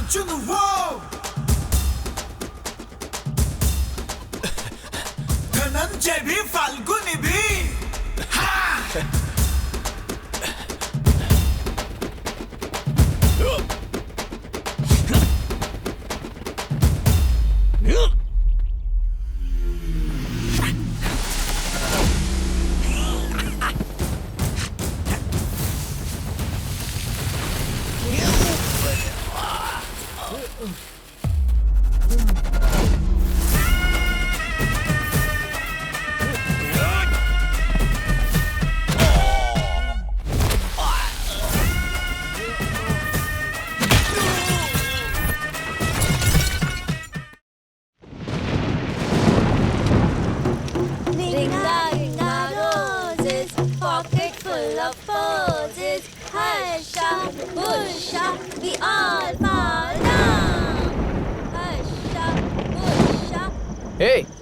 अर्जुन वो धनंजय भी फाल्गुनी भी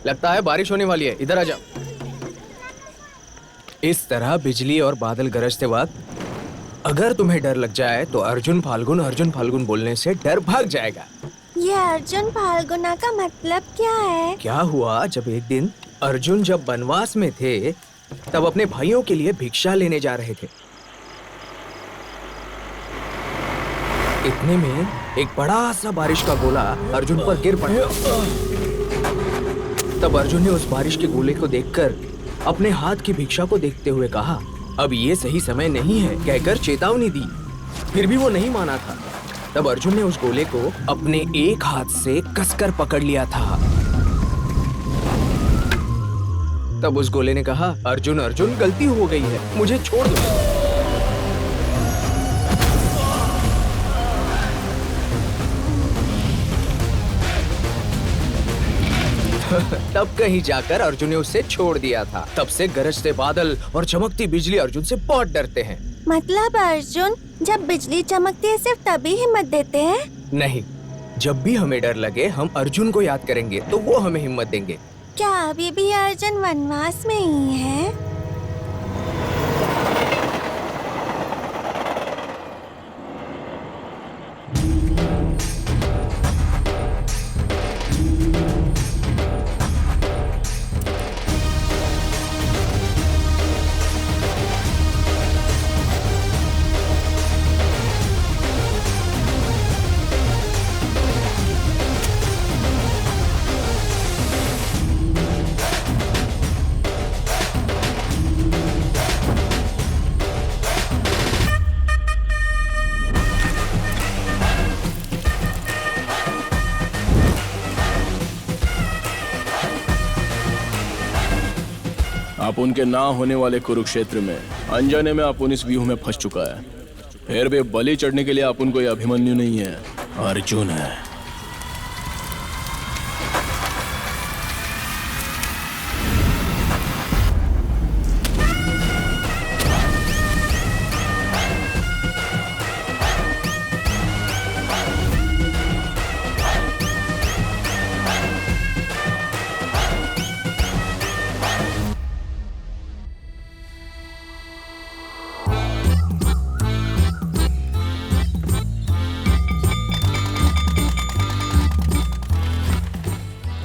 लगता है बारिश होने वाली है, इधर आ जाओ। इस तरह बिजली और बादल गरजते वक्त अगर तुम्हें डर लग जाए तो अर्जुन फाल्गुन बोलने से डर भाग जाएगा। ये अर्जुन फाल्गुना का मतलब क्या है? क्या हुआ, जब एक दिन अर्जुन जब वनवास में थे तब अपने भाइयों के लिए भिक्षा लेने जा रहे थे। इतने में एक बड़ा सा बारिश का गोला अर्जुन पर गिर पड़ा। तब अर्जुन ने उस बारिश के गोले को देखकर अपने हाथ की भिक्षा को देखते हुए कहा, अब ये सही समय नहीं है, कहकर चेतावनी दी। फिर भी वो नहीं माना था। तब अर्जुन ने उस गोले को अपने एक हाथ से कसकर पकड़ लिया था। तब उस गोले ने कहा, अर्जुन अर्जुन गलती हो गई है, मुझे छोड़ दो। तब कहीं जाकर अर्जुन ने उसे छोड़ दिया था। तब से गरजते बादल और चमकती बिजली अर्जुन से बहुत डरते हैं। मतलब अर्जुन जब बिजली चमकती है सिर्फ तभी हिम्मत देते हैं? नहीं, जब भी हमें डर लगे हम अर्जुन को याद करेंगे तो वो हमें हिम्मत देंगे। क्या अभी भी अर्जुन वनवास में ही है? आप उनके ना होने वाले कुरुक्षेत्र में अनजाने में आप इस व्यूह में फंस चुका है। फिर भी बलि चढ़ने के लिए आप उनको अभिमन्यु नहीं है, अर्जुन है।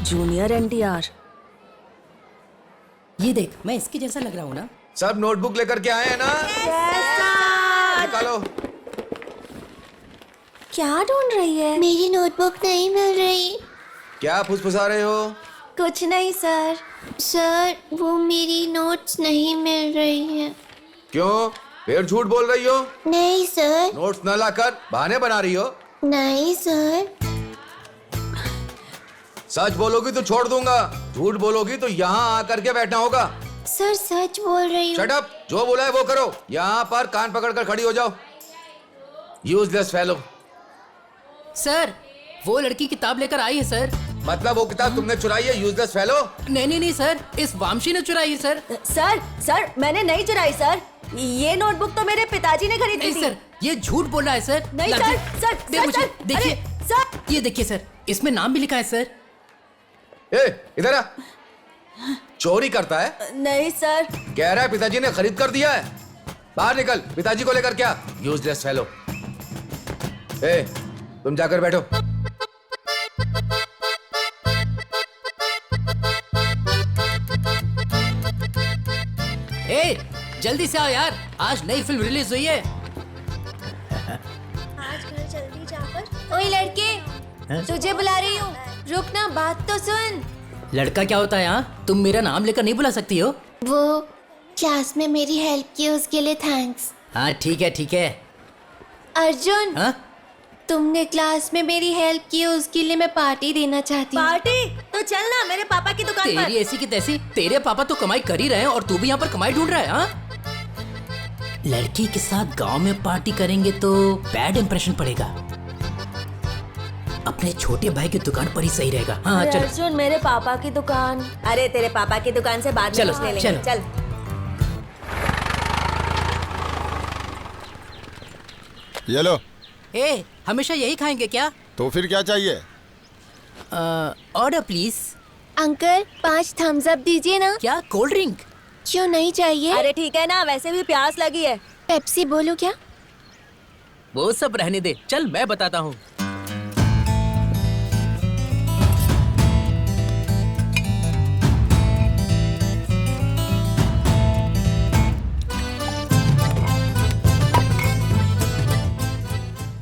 जूनियर एनटीआर, ये देख, मैं इसके जैसा लग रहा हूँ ना? सब नोटबुक लेकर के आए हैं ना? निकालो। क्या ढूंढ रही है? मेरी नोटबुक नहीं मिल रही। क्या फुसफुसा रहे हो? कुछ नहीं सर। सर, वो मेरी नोट्स नहीं मिल रही है। क्यों, फिर झूठ बोल रही हो? नहीं सर। नोट्स न लाकर बहाने बना रही हो? नहीं सर। सच बोलोगी तो छोड़ दूंगा, झूठ बोलोगी तो यहाँ आकर के बैठना होगा। सर सच बोल रही हूँ। शट अप, जो बोला है वो करो। यहाँ पर कान पकड़कर खड़ी हो जाओ। Useless fellow. सर, वो लड़की किताब लेकर आई है सर। मतलब वो किताब तुमने चुराई है, यूजलेस फेलो? नहीं सर, इस वामशी ने चुराई है सर। सर मैंने नहीं चुराई सर। ये नोटबुक तो मेरे पिताजी ने खरीदी थी। नहीं सर, ये झूठ बोल रहा है सर। नहीं सर, देखिए सर, ये देखिए सर, इसमें नाम भी लिखा है सर। ए, इधर आ। चोरी करता है? नहीं सर। कह रहा है पिताजी ने खरीद कर दिया है। बाहर निकल, पिताजी को लेकर क्या? Useless fellow. ए, तुम जाकर बैठो। ए, जल्दी से आओ यार, आज नई फिल्म रिलीज हुई है। आज घर जल्दी जाकर। ओए लड़के, तुझे बुला रही हूँ। रुक ना, बात तो सुन। लड़का क्या होता है यहाँ? तुम मेरा नाम लेकर नहीं बुला सकती हो? वो क्लास में मेरी हेल्प की, उसके लिए थैंक्स। हाँ ठीक है ठीक है। अर्जुन, हाँ? तुमने क्लास में मेरी हेल्प की, उसके लिए मैं पार्टी देना चाहती हूँ। पार्टी? तो चल ना मेरे पापा की दुकान पर। तेरी ऐसी की तैसी, तेरे पापा तो कमाई कर ही रहे हैं और तू भी यहाँ पर कमाई ढूंढ रहा है। हाँ? लड़की के साथ गांव में पार्टी करेंगे तो बैड इंप्रेशन पड़ेगा। अपने छोटे भाई की दुकान पर ही सही रहेगा। हाँ अरे चलो अर्जुन, मेरे पापा की दुकान। अरे तेरे पापा की दुकान से बाद में चलो, कुछ ले लेंगे। चलो। चल। ये लो। ए, हमेशा यही खाएंगे क्या? तो फिर क्या चाहिए? Order please. Uncle 5 Thums Up दीजिए ना। क्या कोल्ड ड्रिंक? क्यों नहीं चाहिए? अरे ठीक है ना, वैसे भी प्यास लगी है। पेप्सी बोलो क्या? वो सब रहने दे, चल मैं बताता हूँ।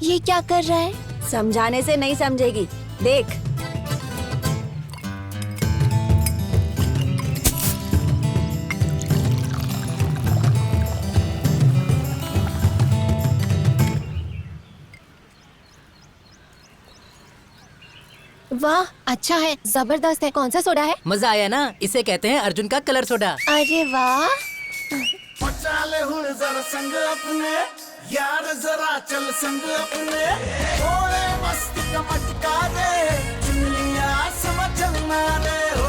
ये क्या कर रहा है? समझाने से नहीं समझेगी, देख। वाह, अच्छा है, जबरदस्त है। कौन सा सोडा है? मजा आया ना? इसे कहते हैं अर्जुन का कलर सोडा। अरे वाह। चाले हुए जरा संग अपने यार, जरा चल संग अपने थोड़े मस्ती का मटका दे, चुनलिया समझना रे हो।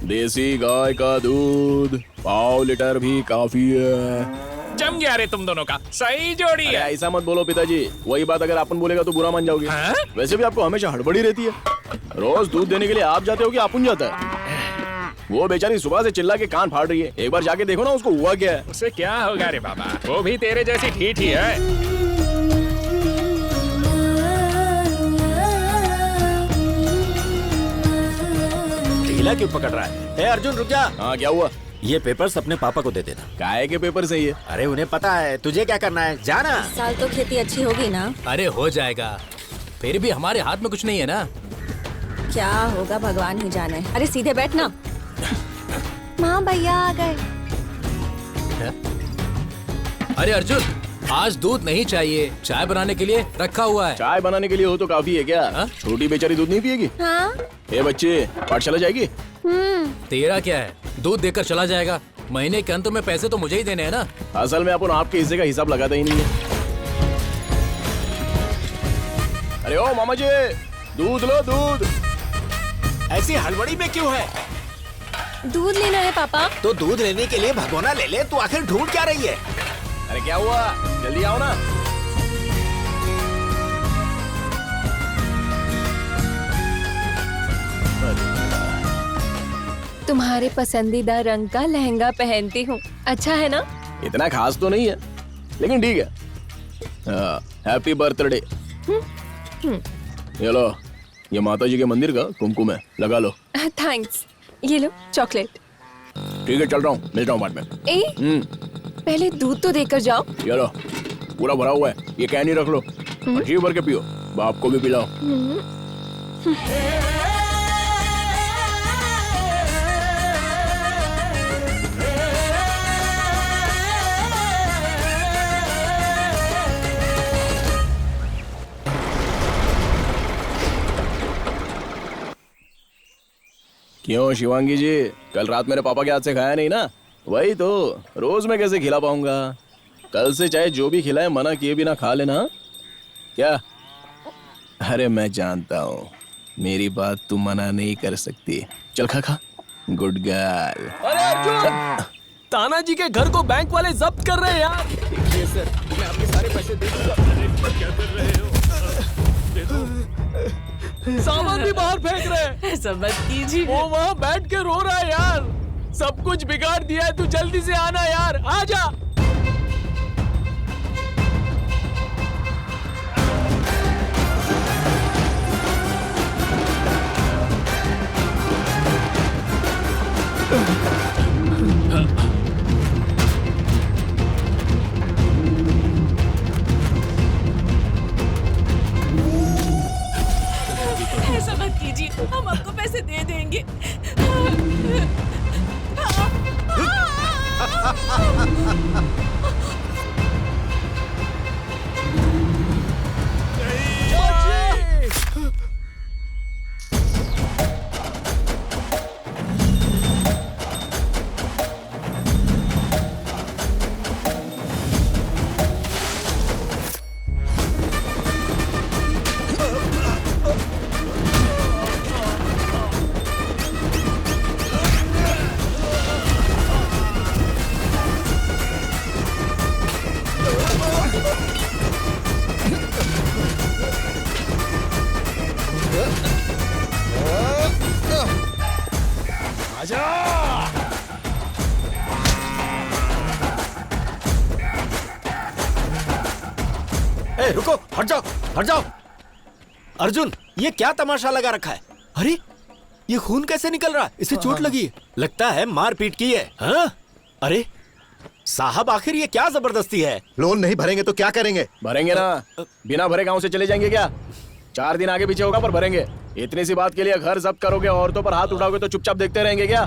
देसी गाय का दूध 1/2 लीटर भी काफी है। जम गया रे तुम दोनों का, सही जोड़ी अरे है। ऐसा मत बोलो पिताजी, वही बात अगर अपन बोलेगा तो बुरा मान जाओगे। हाँ? वैसे भी आपको हमेशा हड़बड़ी रहती है। रोज दूध देने के लिए आप जाते हो कि अपुन जाता है? वो बेचारी सुबह से चिल्ला के कान फाड़ रही है, एक बार जाके देखो ना उसको हुआ क्या है। उसे क्या होगा रे बाबा, वो भी तेरे जैसी ठीक ही है। ढीला क्यों पकड़ रहा है? ए अर्जुन रुक जा। हाँ क्या हुआ? ये पेपर्स अपने पापा को दे देना। काय के पेपर सही है? अरे उन्हें पता है, तुझे क्या करना है, जाना। इस साल तो खेती अच्छी होगी ना? अरे हो जाएगा, फिर भी हमारे हाथ में कुछ नहीं है ना। क्या होगा भगवान ही जाने। अरे सीधे बैठ ना। माँ भैया आ गए। अरे अर्जुन, आज दूध नहीं चाहिए, चाय बनाने के लिए रखा हुआ है। चाय बनाने के लिए हो तो काफी है क्या? हाँ? छोटी बेचारी दूध नहीं पिएगी? हाँ। ए बच्चे, पाठशाला जाएगी? तेरा क्या है, दूध देकर चला जाएगा। महीने के अंत में पैसे तो मुझे ही देने हैं ना। असल में अपन आपके हिस्से का हिसाब लगाता ही नहीं है। अरे ओ मामा जी, दूध लो दूध। ऐसी हड़बड़ी में क्यों है? दूध लेना है पापा। तो दूध लेने के लिए भगोना ले ले, तू आखिर ढूंढ क्या रही है? अरे क्या हुआ, जल्दी आओ ना। तुम्हारे पसंदीदा रंग का लहंगा पहनती हूँ, अच्छा है ना? इतना खास तो नहीं है, लेकिन ठीक है। Happy birthday. ये लो, ये माता जी के मंदिर का कुमकुम है, लगा लो। थैंक्स। ये लो चॉकलेट। ठीक है, चल रहा हूँ, मिलता हूँ बाद में। ए, पहले दूध तो देकर जाओ। ये लो, पूरा भरा हुआ है, ये कैन ही रख लो, अच्छी भर के पियो, बाप को भी पिलाओ। क्यों शिवांगी जी, कल रात मेरे पापा के हाथ से खाया नहीं ना? वही तो, रोज मैं कैसे खिला पाऊंगा? कल से चाहे जो भी खिलाए मना किए बिना खा लेना। क्या? अरे मैं जानता हूँ, मेरी बात तू मना नहीं कर सकती। चल खा खा। Good girl. अरे अर्जुन, तानाजी के घर को बैंक वाले जब्त कर रहे हैं यार। देखिए सर, मैं आपके सारे पैसे दे दूंगा। क्या कर रहे हो? सामान भी बाहर फेंक रहे हैं। ऐसा मत कीजिए। वो वहाँ बैठ के रो रहा है यार। सब कुछ बिगाड़ दिया है, तू जल्दी से आना यार, आ जा। ऐसा मत कीजिए, हम आपको पैसे दे देंगे। ए, रुको, हट जाओ, हट जाओ। अर्जुन, ये क्या तमाशा लगा रखा है? अरे, ये खून कैसे निकल रहा है? इसे चोट लगी है। लगता है मारपीट की है। हाँ? अरे, साहब आखिर ये क्या जबरदस्ती है? लोन नहीं भरेंगे तो क्या करेंगे? भरेंगे ना, बिना भरे गांव से चले जाएंगे क्या? 4 दिन आगे पीछे होगा पर भरेंगे। इतनी सी बात के लिए घर जब्त करोगे, औरतों पर हाथ उठाओगे तो चुपचाप देखते रहेंगे क्या?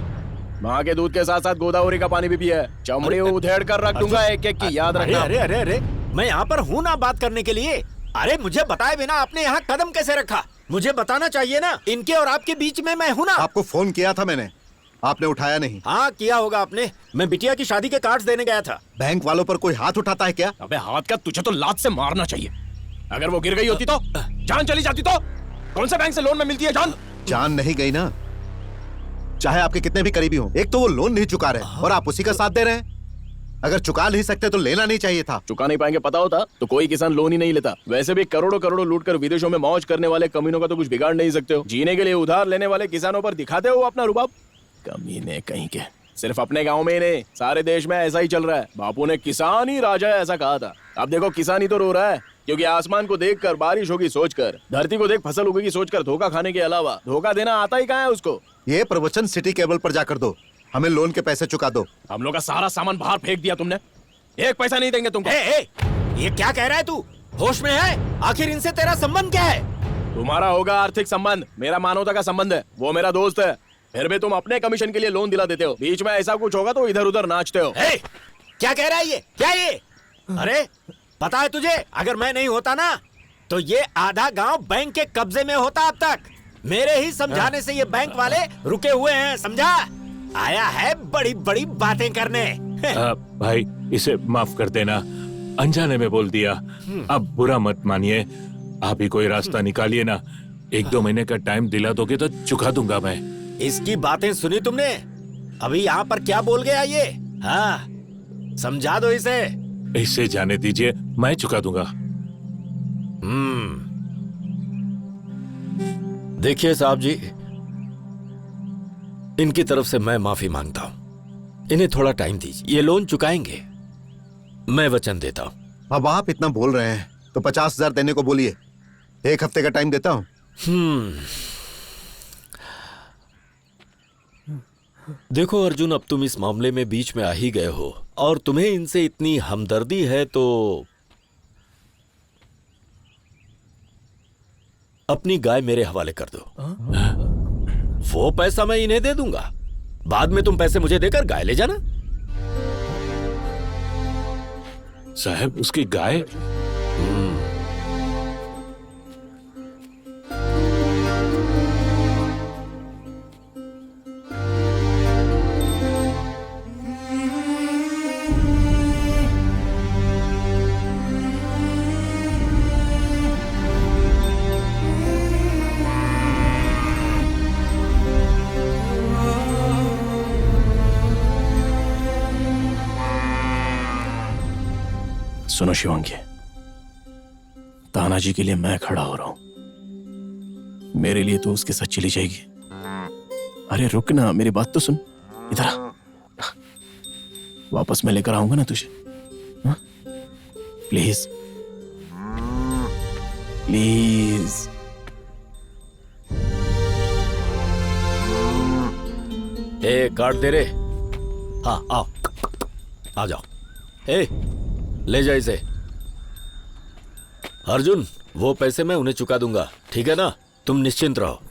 माँ के दूध के साथ साथ गोदावरी का पानी भी पिया है। चमड़ी उधेड़ कर रख दूंगा एक एक की, याद अरे रखना। अरे अरे अरे, मैं यहाँ पर हूँ ना बात करने के लिए। अरे मुझे बताए बिना आपने यहाँ कदम कैसे रखा? मुझे बताना चाहिए ना। इनके और आपके बीच में मैं हूँ ना। आपको फोन किया था मैंने, आपने उठाया नहीं। हाँ किया होगा आपने। मैं बिटिया की शादी के कार्ड्स देने गया था। बैंक वालों पर कोई हाथ उठाता है क्या? अबे हाथ का, तुझे तो लात से मारना चाहिए। अगर वो गिर गई होती तो, जान चली जाती तो। कौन सा बैंक से लोन में मिलती है जान? जान नहीं गई ना, चाहे आपके कितने भी करीबी हो। एक तो वो लोन नहीं चुका रहे और आप उसी का साथ दे रहे हैं। अगर चुका नहीं सकते तो लेना नहीं चाहिए था। चुका नहीं पाएंगे पता होता तो कोई किसान लोन ही नहीं लेता। वैसे भी करोड़ों करोड़ों लूट कर विदेशों में मौज करने वाले कमीनों का तो कुछ बिगाड़ नहीं सकते हो। जीने के लिए उधार लेने वाले किसानों पर दिखाते हो अपना रुबाब। कमीने कहीं के। सिर्फ अपने गांव में ही नहीं, सारे देश में ऐसा ही चल रहा है। बापू ने किसान ही राजा है ऐसा कहा था। अब देखो किसान ही तो रो रहा है, क्योंकि आसमान को देखकर बारिश होगी सोचकर, धरती को देख फसल उगेगी सोचकर धोखा खाने के अलावा धोखा देना आता ही कहाँ है उसको। ये प्रवचन सिटी केबल पर जाकर दो, हमें लोन के पैसे चुका दो। हम लोग का सारा सामान बाहर फेंक दिया तुमने, एक पैसा नहीं देंगे तुमको। ये क्या कह रहा है तू? होश में है? आखिर इनसे तेरा संबंध क्या है? तुम्हारा होगा आर्थिक संबंध, मेरा मानवता का संबंध है। वो मेरा दोस्त है, फिर भी तुम अपने कमीशन के लिए लोन दिला देते हो। बीच में ऐसा कुछ होगा तो इधर उधर नाचते हो। क्या कह रहा है ये? क्या ये? अरे पता है तुझे, अगर मैं नहीं होता ना तो ये आधा गांव बैंक के कब्जे में होता अब तक। मेरे ही समझाने से ये बैंक वाले रुके हुए हैं, समझा? आया है बड़ी बड़ी बातें करने। भाई इसे माफ कर देना, अनजाने में बोल दिया। अब बुरा मत मानिए, आप ही कोई रास्ता निकालिए ना। 1-2 महीने का टाइम दिला दोगे तो चुका दूंगा मैं। इसकी बातें सुनी तुमने? अभी यहाँ पर क्या बोल गया ये? हाँ, समझा दो इसे। इसे जाने दीजिए, मैं चुका दूंगा। देखिए साहब जी, इनकी तरफ से मैं माफी मांगता हूं। इन्हें थोड़ा टाइम दीजिए, ये लोन चुकाएंगे, मैं वचन देता हूं। अब आप इतना बोल रहे हैं तो 50,000 देने को बोलिए, 1 हफ्ते का टाइम देता हूं। देखो अर्जुन, अब तुम इस मामले में बीच में आ ही गए हो और तुम्हें इनसे इतनी हमदर्दी है तो अपनी गाय मेरे हवाले कर दो। वो पैसा मैं इन्हें दे दूंगा, बाद में तुम पैसे मुझे देकर गाय ले जाना। साहब उसकी गाय? सुनो शिवांगी, तानाजी के लिए मैं खड़ा हो रहा हूं, मेरे लिए तो उसके साथ चली जाएगी। अरे रुक ना, मेरी बात तो सुन, इधर आ, वापस मैं लेकर आऊंगा ना तुझे, हाँ? Please please. ए कार्ड दे रे। हाँ आओ, आ जाओ। ए ले जा इसे। अर्जुन, वो पैसे मैं उन्हें चुका दूंगा, ठीक है ना? तुम निश्चिंत रहो।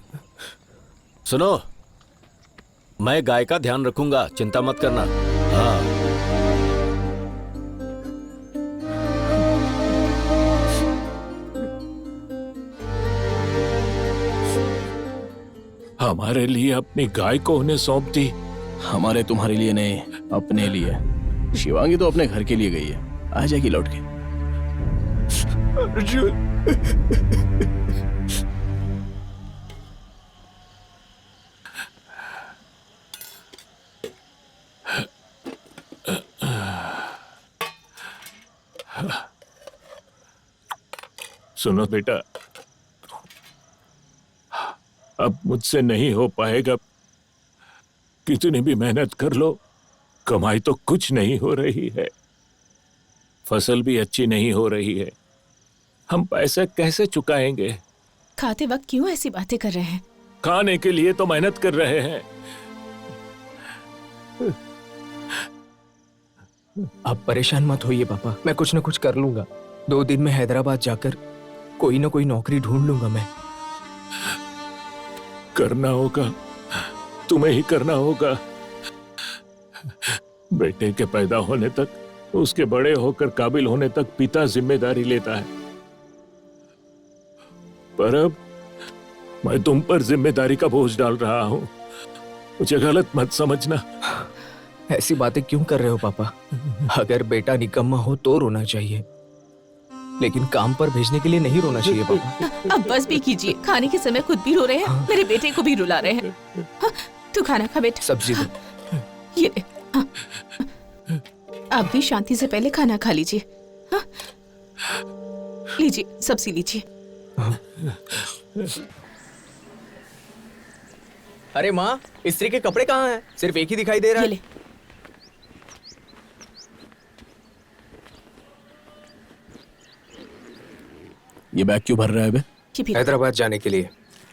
सुनो, मैं गाय का ध्यान रखूंगा, चिंता मत करना। हाँ हमारे लिए अपनी गाय को उन्हें सौंप दी। हमारे तुम्हारे लिए नहीं, अपने लिए। शिवांगी तो अपने घर के लिए गई है, आ जाएगी लौट के। अर्जुन, सुनो बेटा, अब मुझसे नहीं हो पाएगा। कितनी भी मेहनत कर लो, कमाई तो कुछ नहीं हो रही है, फसल भी अच्छी नहीं हो रही है। हम पैसे कैसे चुकाएंगे? खाते वक्त क्यों ऐसी बातें कर रहे हैं? खाने के लिए तो मेहनत कर रहे हैं। आप परेशान मत होइए पापा, मैं कुछ न कुछ कर लूंगा। 2 दिन में हैदराबाद जाकर कोई ना कोई नौकरी ढूंढ लूंगा मैं। करना होगा, तुम्हें ही करना होगा। बेटे के पैदा होने तक, उसके बड़े होकर काबिल होने तक पिता जिम्मेदारी लेता है, पर अब मैं तुम पर जिम्मेदारी का बोझ डाल रहा हूं। मुझे गलत मत समझना। ऐसी बातें क्यों कर रहे हो पापा? अगर बेटा निकम्मा हो तो रोना चाहिए, लेकिन काम पर भेजने के लिए नहीं रोना चाहिए पापा। अब बस भी कीजिए, खाने के समय खुद भी रो रहे हैं, मेरे बेटे को भी रुला रहे हैं। हाँ, तू खाना खा बेटा। सब्जी दो। ये ले। हाँ। आप भी शांति से पहले खाना खा लीजिए। हाँ? लीजिए, सब्जी लीजिए। अरे माँ, स्त्री के कपड़े कहाँ हैं? सिर्फ एक ही दिखाई दे रहा ये है। ले। ये बैग क्यों भर रहा है बे? हैदराबाद जाने के लिए।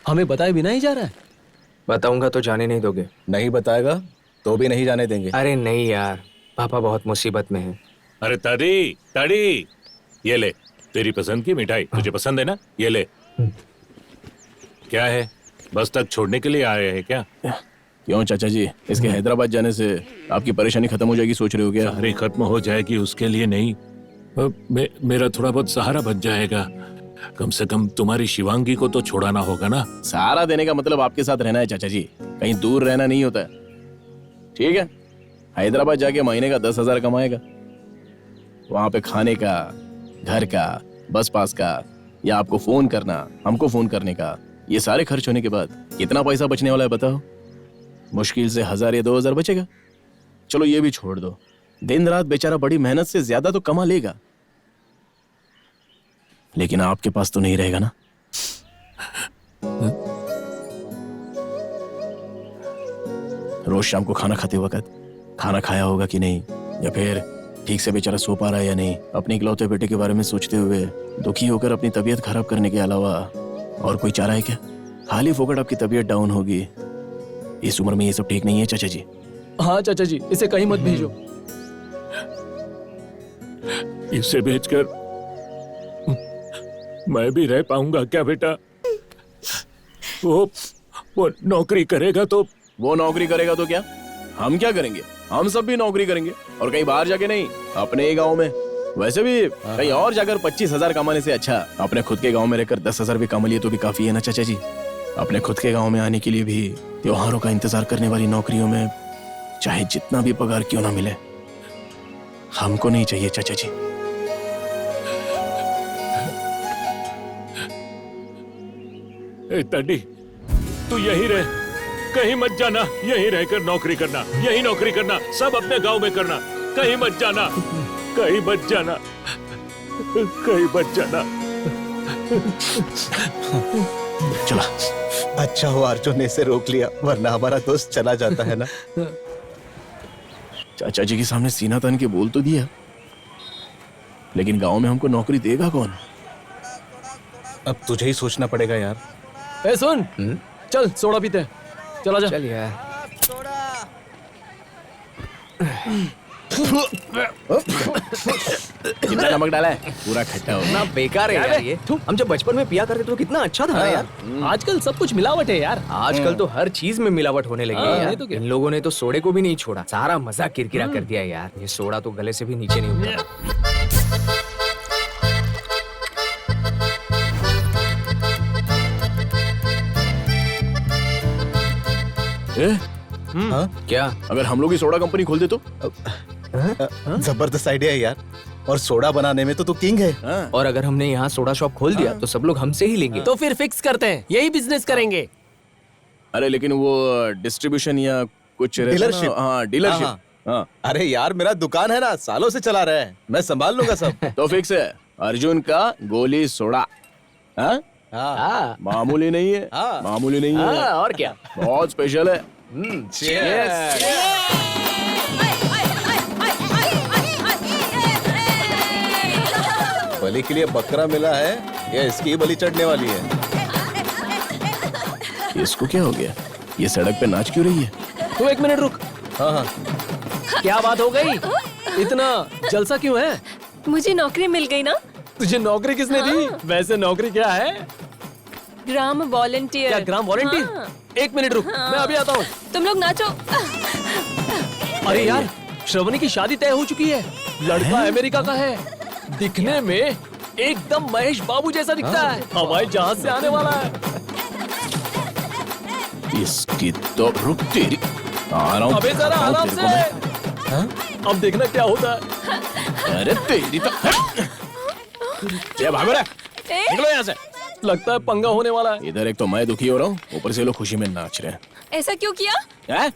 हमें बताए बिना ही जा रहा है? बताऊंगा तो जाने नहीं दोगे। नहीं बताएगा तो भी नहीं जाने देंगे। अरे नहीं यार, पापा बहुत मुसीबत में हैं। अरे ताड़ी ताड़ी, ये ले तेरी पसंद की मिठाई। तुझे पसंद है ना? ये ले। क्या है, बस तक छोड़ने के लिए आए हैं क्या? क्यों चाचा जी, इसके हैदराबाद जाने से आपकी परेशानी खत्म हो जाएगी सोच रहे हो क्या? सारी खत्म हो जाएगी उसके लिए नहीं, मेरा थोड़ा बहुत सहारा बच जाएगा। कम से कम तुम्हारी शिवांगी को तो छोड़ाना होगा ना। सहारा देने का मतलब आपके साथ रहना है चाचा जी, कहीं दूर रहना नहीं होता है। ठीक है, हैदराबाद जाके महीने का 10,000 कमाएगा, वहां पे खाने का, घर का, बस पास का, या आपको फोन करना, हमको फोन करने का, ये सारे खर्च होने के बाद कितना पैसा बचने वाला है बताओ? मुश्किल से 1,000 या 2,000 बचेगा। चलो ये भी छोड़ दो, दिन रात बेचारा बड़ी मेहनत से ज्यादा तो कमा लेगा, लेकिन आपके पास तो नहीं रहेगा ना। रोज शाम को खाना खाते वक्त खाना खाया होगा कि नहीं, या फिर ठीक से बेचारा सो पा रहा है या नहीं, अपने इकलौते बेटे के बारे में सोचते हुए दुखी होकर अपनी तबीयत खराब करने के अलावा और कोई चारा है क्या? खाली फोकट आपकी तबीयत डाउन होगी। इस उम्र में ये सब ठीक नहीं है चाचा जी। हाँ चाचा जी, इसे कहीं मत भेजो। इसे भेजकर मैं भी रह पाऊंगा क्या बेटा? वो नौकरी करेगा तो? वो नौकरी करेगा तो क्या, हम क्या करेंगे? हम सब भी नौकरी करेंगे, और कहीं बाहर जाके नहीं, अपने ही गांव में। वैसे भी कहीं और जाकर 25,000 कमाने से अच्छा अपने खुद के गांव में रहकर 10,000 भी कमा लिए तो भी काफी है ना चाचा जी। अपने खुद के गांव में आने के लिए भी त्योहारों का इंतजार करने वाली नौकरियों में चाहे जितना भी पगार क्यों ना मिले, हमको नहीं चाहिए चाचा जी। ताड़ी, तू यही रह, कहीं मत जाना। यहीं रहकर नौकरी करना, यही नौकरी करना, सब अपने गांव में करना, कहीं मत जाना, कहीं मत जाना। कहीं बच जाना। चला। अच्छा हुआ अर्जुन ने इसे रोक लिया, वरना हमारा दोस्त चला जाता है ना। चाचा जी के सामने सीना तान के बोल तो दिया, लेकिन गांव में हमको नौकरी देगा कौन? अब तुझे ही सोचना पड़ेगा यार। ए सुन, चल सोडा पीते हैं। चला जा। चल यार। कितना नमक डाला है? पूरा खट्टा हो ना बेकार है यार ये। हम जब बचपन में पिया करते तो कितना अच्छा था ना यार। आजकल सब कुछ मिलावट है यार। आजकल तो हर चीज में मिलावट होने लगी है यार। इन लोगों ने तो सोडे को भी नहीं छोड़ा, सारा मजा किरकिरा कर दिया यार। ये सोडा तो गले से भी नीचे नहीं उतरा। क्या? अगर हम लोग ही सोडा कंपनी खोल दे तो? जबरदस्त आइडिया है यार, और सोडा बनाने में तो तू किंग है। और अगर हमने यहाँ सोडा शॉप खोल दिया तो सब लोग हमसे ही लेंगे। तो फिर फिक्स करते हैं, यही बिजनेस करेंगे। अरे लेकिन वो डिस्ट्रीब्यूशन या कुछ डीलरशिप। हाँ डीलरशिप। हाँ अरे यार मेरा दुकान है ना, सालों से चला रहा है, मैं संभाल लूंगा सब। तो फिक्स है, अर्जुन का गोली सोडा। हाँ हाँ। मामूली नहीं है, मामूली नहीं है। और क्या, बहुत स्पेशल है। बलि के लिए बकरा मिला है या इसकी बलि चढ़ने वाली है? इसको क्या हो गया? ये सड़क पे नाच क्यों रही है? तू एक मिनट रुक। हाँ हाँ। क्या बात हो गई? इतना जलसा क्यों है? मुझे नौकरी मिल गई ना। तुझे नौकरी किसने दी? वैसे नौकरी क्या है? ग्राम वॉलंटियर। क्या ग्राम वॉलंटियर? एक मिनट रुक, मैं अभी आता हूँ। तुम लोग नाचो। अरे यार, श्रवणी की शादी तय हो चुकी है। लड़का अमेरिका का है, दिखने में एकदम महेश बाबू जैसा दिखता है। हवाई जहाज से आने वाला है। इसकी तो रुक तेरी, आ रहा हूँ। अबे जरा आराम से। अब देखना क्या होता है। अरे तेरी तो ये भागो रे, निकलो यहाँ से। लगता है पंगा होने वाला है। इधर एक तो मैं दुखी हो रहा हूँ, ऊपर से लोग खुशी में नाच रहे हैं। ऐसा क्यों किया? हैं?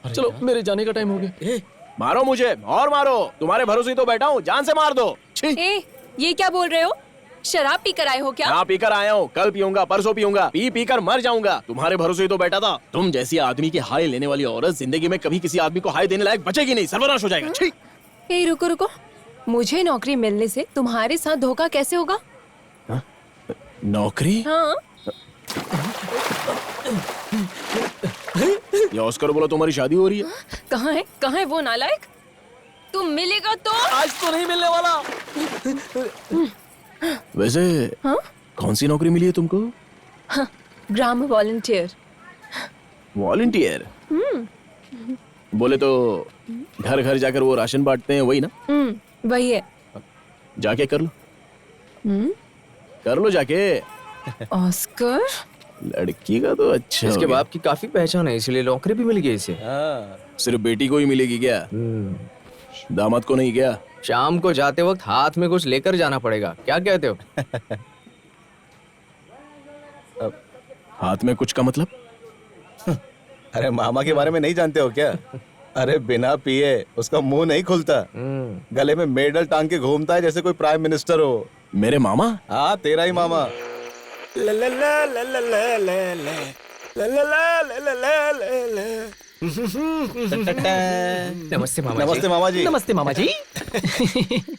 चलो मेरे जाने का टाइम हो गया। मारो मुझे और मारो, तुम्हारे भरोसे ही तो बैठा हूँ, जान से मार दो। ए, ये क्या बोल रहे हो? शराब पी कर आए हो क्या? हाँ पीकर आया हूँ, कल पीऊंगा, परसों पीऊंगा, पी कर मर जाऊंगा। तुम्हारे भरोसे ही तो बैठा था। तुम जैसी आदमी की हाय लेने वाली औरत जिंदगी में कभी किसी आदमी को हाय देने लायक बचेगी नहीं, सर्वनाश हो जाएगा। छी। ए, रुको रुको, मुझे नौकरी मिलने से तुम्हारे साथ धोखा कैसे होगा? नौकरी? हाँ। ये ऑस्कर बोला तुम्हारी शादी हो रही है। कहाँ है वो नालायक? तुम मिलेगा तो? आज तो नहीं मिलने वाला। वैसे हाँ? कौन सी नौकरी मिली है तुमको? हाँ, ग्राम वॉलंटियर। वॉलंटियर? बोले तो घर घर जाकर वो राशन बांटते हैं, वही ना? वही है। जाके कर लो। कर लो जाके। ऑस्कर? लड़की का तो अच्छा। इसके बाप की काफी पहचान है, इसलिए नौकरी भी मिल गई इसे। सिर्फ बेटी को ही मिलेगी क्या? दामाद को नहीं क्या? शाम को जाते वक्त हाथ में कुछ लेकर जाना पड़ेगा, क्या कहते हो? हाथ में कुछ का मतलब? अरे मामा के बारे में नहीं जानते हो क्या? अरे बिना पिए उसका मुंह नहीं खुलता, गले में मेडल टांग के घूमता है जैसे कोई प्राइम मिनिस्टर हो। मेरे मामा? हाँ तेरा ही मामा। नमस्ते मामा जी। नमस्ते मामा जी। नमस्ते मामा जी।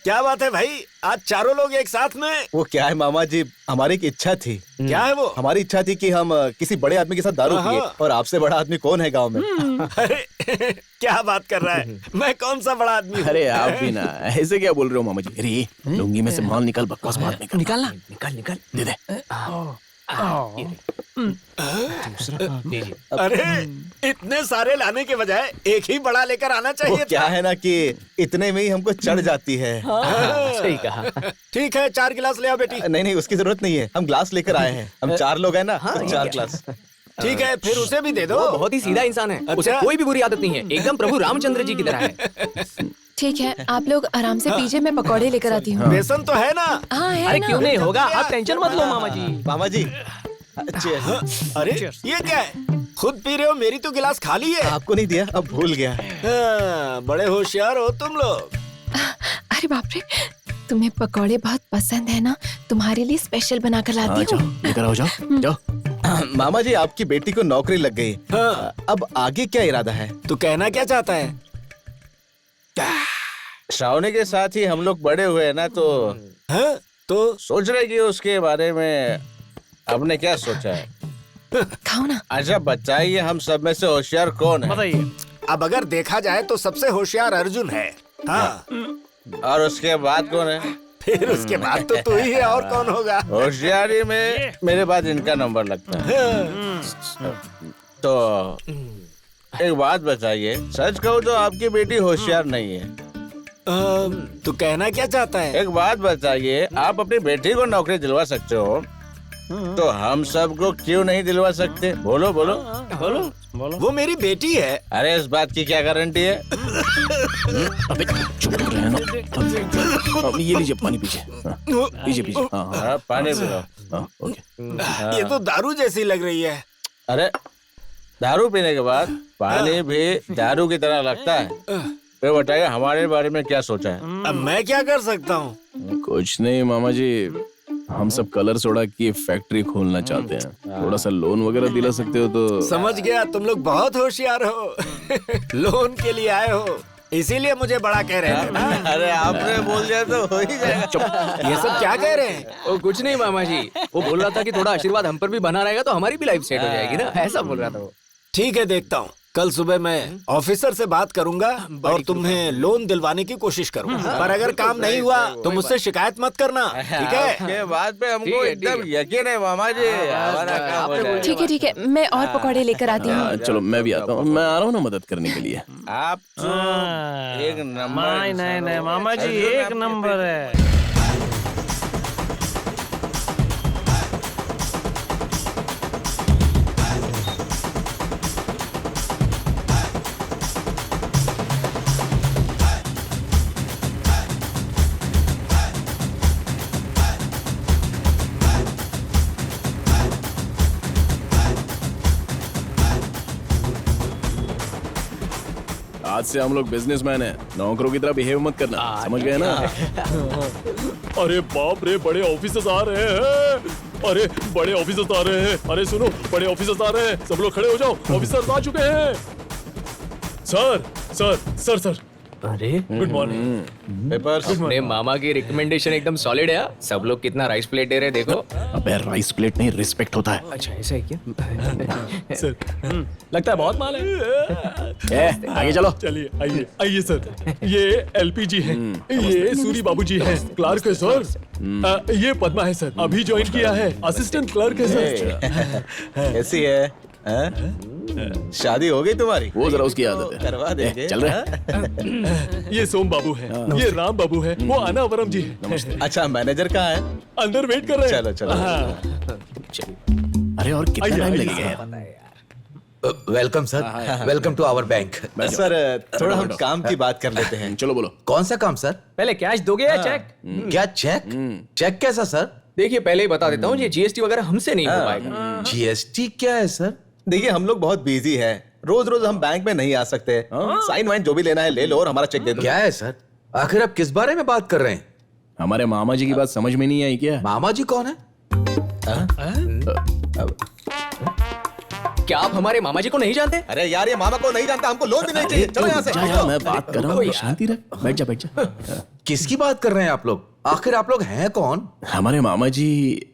क्या बात है भाई, आज चारों लोग एक साथ में? वो क्या है मामा जी, हमारी एक इच्छा थी। क्या है वो? हमारी इच्छा थी कि हम किसी बड़े आदमी के साथ दारू पिए, और आपसे बड़ा आदमी कौन है गांव में? अरे क्या बात कर रहा है, मैं कौन सा बड़ा आदमी हूँ? अरे आप भी ना ऐसे क्या बोल रहे हो मामा जी? अरे लुंगी में से माल निकाल, बकवास बात नहीं कर। निकालना। निकाल दे दे। अरे इतने सारे लाने के बजाय एक ही बड़ा लेकर आना चाहिए वो क्या है ना कि इतने में ही हमको चढ़ जाती है। सही कहा। ठीक है, 4 गिलास ले आओ बेटी। नहीं उसकी जरूरत नहीं है, हम ग्लास लेकर आए हैं, हम 4 लोग हैं ना, तो 4 ग्लास। ठीक है, फिर उसे भी दे दो। वो बहुत ही सीधा इंसान है, उसे कोई भी बुरी आदत नहीं है, एकदम प्रभु रामचंद्र जी की तरह है। ठीक है, आप लोग आराम से पीजिए, मैं पकौड़े लेकर आती हूँ। बेसन तो है ना? हाँ है अरे ना। क्यों नहीं होगा, आप टेंशन मत लो मामा जी। मामा जी अरे ये क्या है, खुद पी रहे हो? मेरी तो गिलास खाली है। आपको नहीं दिया, अब भूल गया। बड़े होशियार हो तुम लोग। अरे बाप रे, तुम्हें पकौड़े बहुत पसंद है ना, तुम्हारे लिए स्पेशल बनाकर लाती जाओ हूँ। लेकर आओ, जाओ जाओ। मामा जी आपकी बेटी को नौकरी लग गई। अब आगे क्या इरादा है? तू कहना क्या चाहता है? श्रावणी के साथ ही हम लोग बड़े हुए हैं ना, तो तो सोच रहे कि उसके बारे में आपने क्या सोचा है? खाओ ना। अच्छा बताइए, हम सब में से होशियार कौन है? बताइए। अब अगर देखा जाए तो सबसे होशियार अर्जुन है। हाँ। और उसके बाद कौन है? फिर उसके बाद तो तू ही है, और कौन होगा? होशियारी में मेरे बाद इनका नंबर लगता है। तो एक बात बताइए, सच कहूँ तो आपकी बेटी होशियार नहीं है। तू कहना क्या चाहता है? एक बात बताइए, आप अपनी बेटी को नौकरी दिलवा सकते हो, तो हम सबको क्यों नहीं दिलवा सकते? बोलो बोलो बोलो। वो मेरी बेटी है। अरे इस बात की क्या गारंटी है? अबे चुप रहे ना। अब ये लीजिए पानी पीजिए। पीजिए पीजिए। हाँ, पानी पिलाओ। ओके। ये तो दारू जैसी लग रही है। अरे दारू पीने के बाद पानी भी दारू की तरह लगता है। तो बताइए हमारे बारे में क्या सोचा है? अब मैं क्या कर सकता हूँ? कुछ नहीं मामा जी, हम सब कलर सोडा की फैक्ट्री खोलना चाहते हैं। थोड़ा सा लोन वगैरह दिला सकते हो तो? समझ गया, तुम लोग बहुत होशियार हो। लोन के लिए आए हो, इसीलिए मुझे बड़ा कह रहे थे ना। अरे आपने बोल दिया तो हो ही जाएगा। चुप। ये सब क्या कह रहे हैं? वो कुछ नहीं मामा जी, वो बोल रहा था कि थोड़ा आशीर्वाद हम पर भी बना रहेगा तो हमारी भी लाइफ सेट हो जाएगी ना, ऐसा बोल रहा था वो। ठीक है, देखता हूँ। कल सुबह मैं ऑफिसर से बात करूंगा और तुम्हें लोन दिलवाने की कोशिश करूंगा। पर अगर काम नहीं हुआ तो मुझसे शिकायत मत करना, ठीक है? आपके बात पे हमको एकदम यकीन है मामा जी, हमारा काम हो जाएगा। ठीक है, मैं और पकौड़े लेकर आती हूँ। चलो मैं भी आता हूँ, मैं आ रहा हूँ ना मदद करने के लिए। आप तो एक नंबर। नहीं मामा जी, एक नंबर है। आज से हम लोग बिजनेसमैन हैं, नौकरों की तरह बिहेव मत करना, समझ गए ना? अरे बाप रे, बड़े ऑफिसर्स आ रहे हैं। अरे बड़े ऑफिसर्स आ रहे हैं। अरे सुनो, बड़े ऑफिसर्स आ रहे हैं, सब लोग खड़े हो जाओ, ऑफिसर्स आ चुके हैं। सर सर सर सर, अरे गुड मॉर्निंग। पेपर्स। अपने मामा की रिकमेंडेशन एकदम सॉलिड है। सब लोग कितना राइस प्लेट दे रहे हैं, देखो। अबे राइस प्लेट नहीं, रिस्पेक्ट होता है। अच्छा ऐसा है क्या? सर लगता है बहुत माल है। आगे चलो। चलिए आइए आइए सर, ये एलपीजी है, ये सूरी बाबू जी है, क्लार्क है सर। ये पद्मा है सर, अभी ज्वाइन किया है, असिस्टेंट क्लर्क है सर। कैसी है? शादी हो गई तुम्हारी? वो जरा उसकी आदत है। करवा देंगे। चल रहे। ये सोम बाबू है, ये राम बाबू है, वो अनावरम जी है। अच्छा मैनेजर कहाँ है? अंदर वेट कर रहे हैं। चलो चलो। अरे और कितना टाइम लगेगा? Welcome sir, welcome to our bank. Sir थोड़ा हम काम की बात कर लेते हैं। चलो बोलो। कौन सा काम सर? पहले कैश दोगे या चेक? क्या चेक? चेक कैसा सर? देखिए पहले ही बता देता हूँ, ये जीएसटी वगैरह हमसे नहीं हो पाएगा। जीएसटी क्या है सर? देखिए हम लोग बहुत बिजी हैं, रोज रोज हम बैंक में नहीं आ सकते। साइन वाइन जो भी लेना है ले लो और हमारा चेक दे दो। क्या है सर? आखिर आप किस बारे में बात कर रहे हैं? हमारे मामा जी की बात समझ में नहीं आई क्या? मामा जी कौन है? क्या आप हमारे मामा जी को नहीं जानते? अरे यार ये मामा को नहीं जानता, हमको लोन भी नहीं चाहिए। चलो यहाँ से। मैं बात कर रहा हूँ, शांति रख। बैठ जा बैठ जा। किसकी बात कर रहे हैं आप लोग? आखिर आप लोग हैं कौन? हमारे मामा जी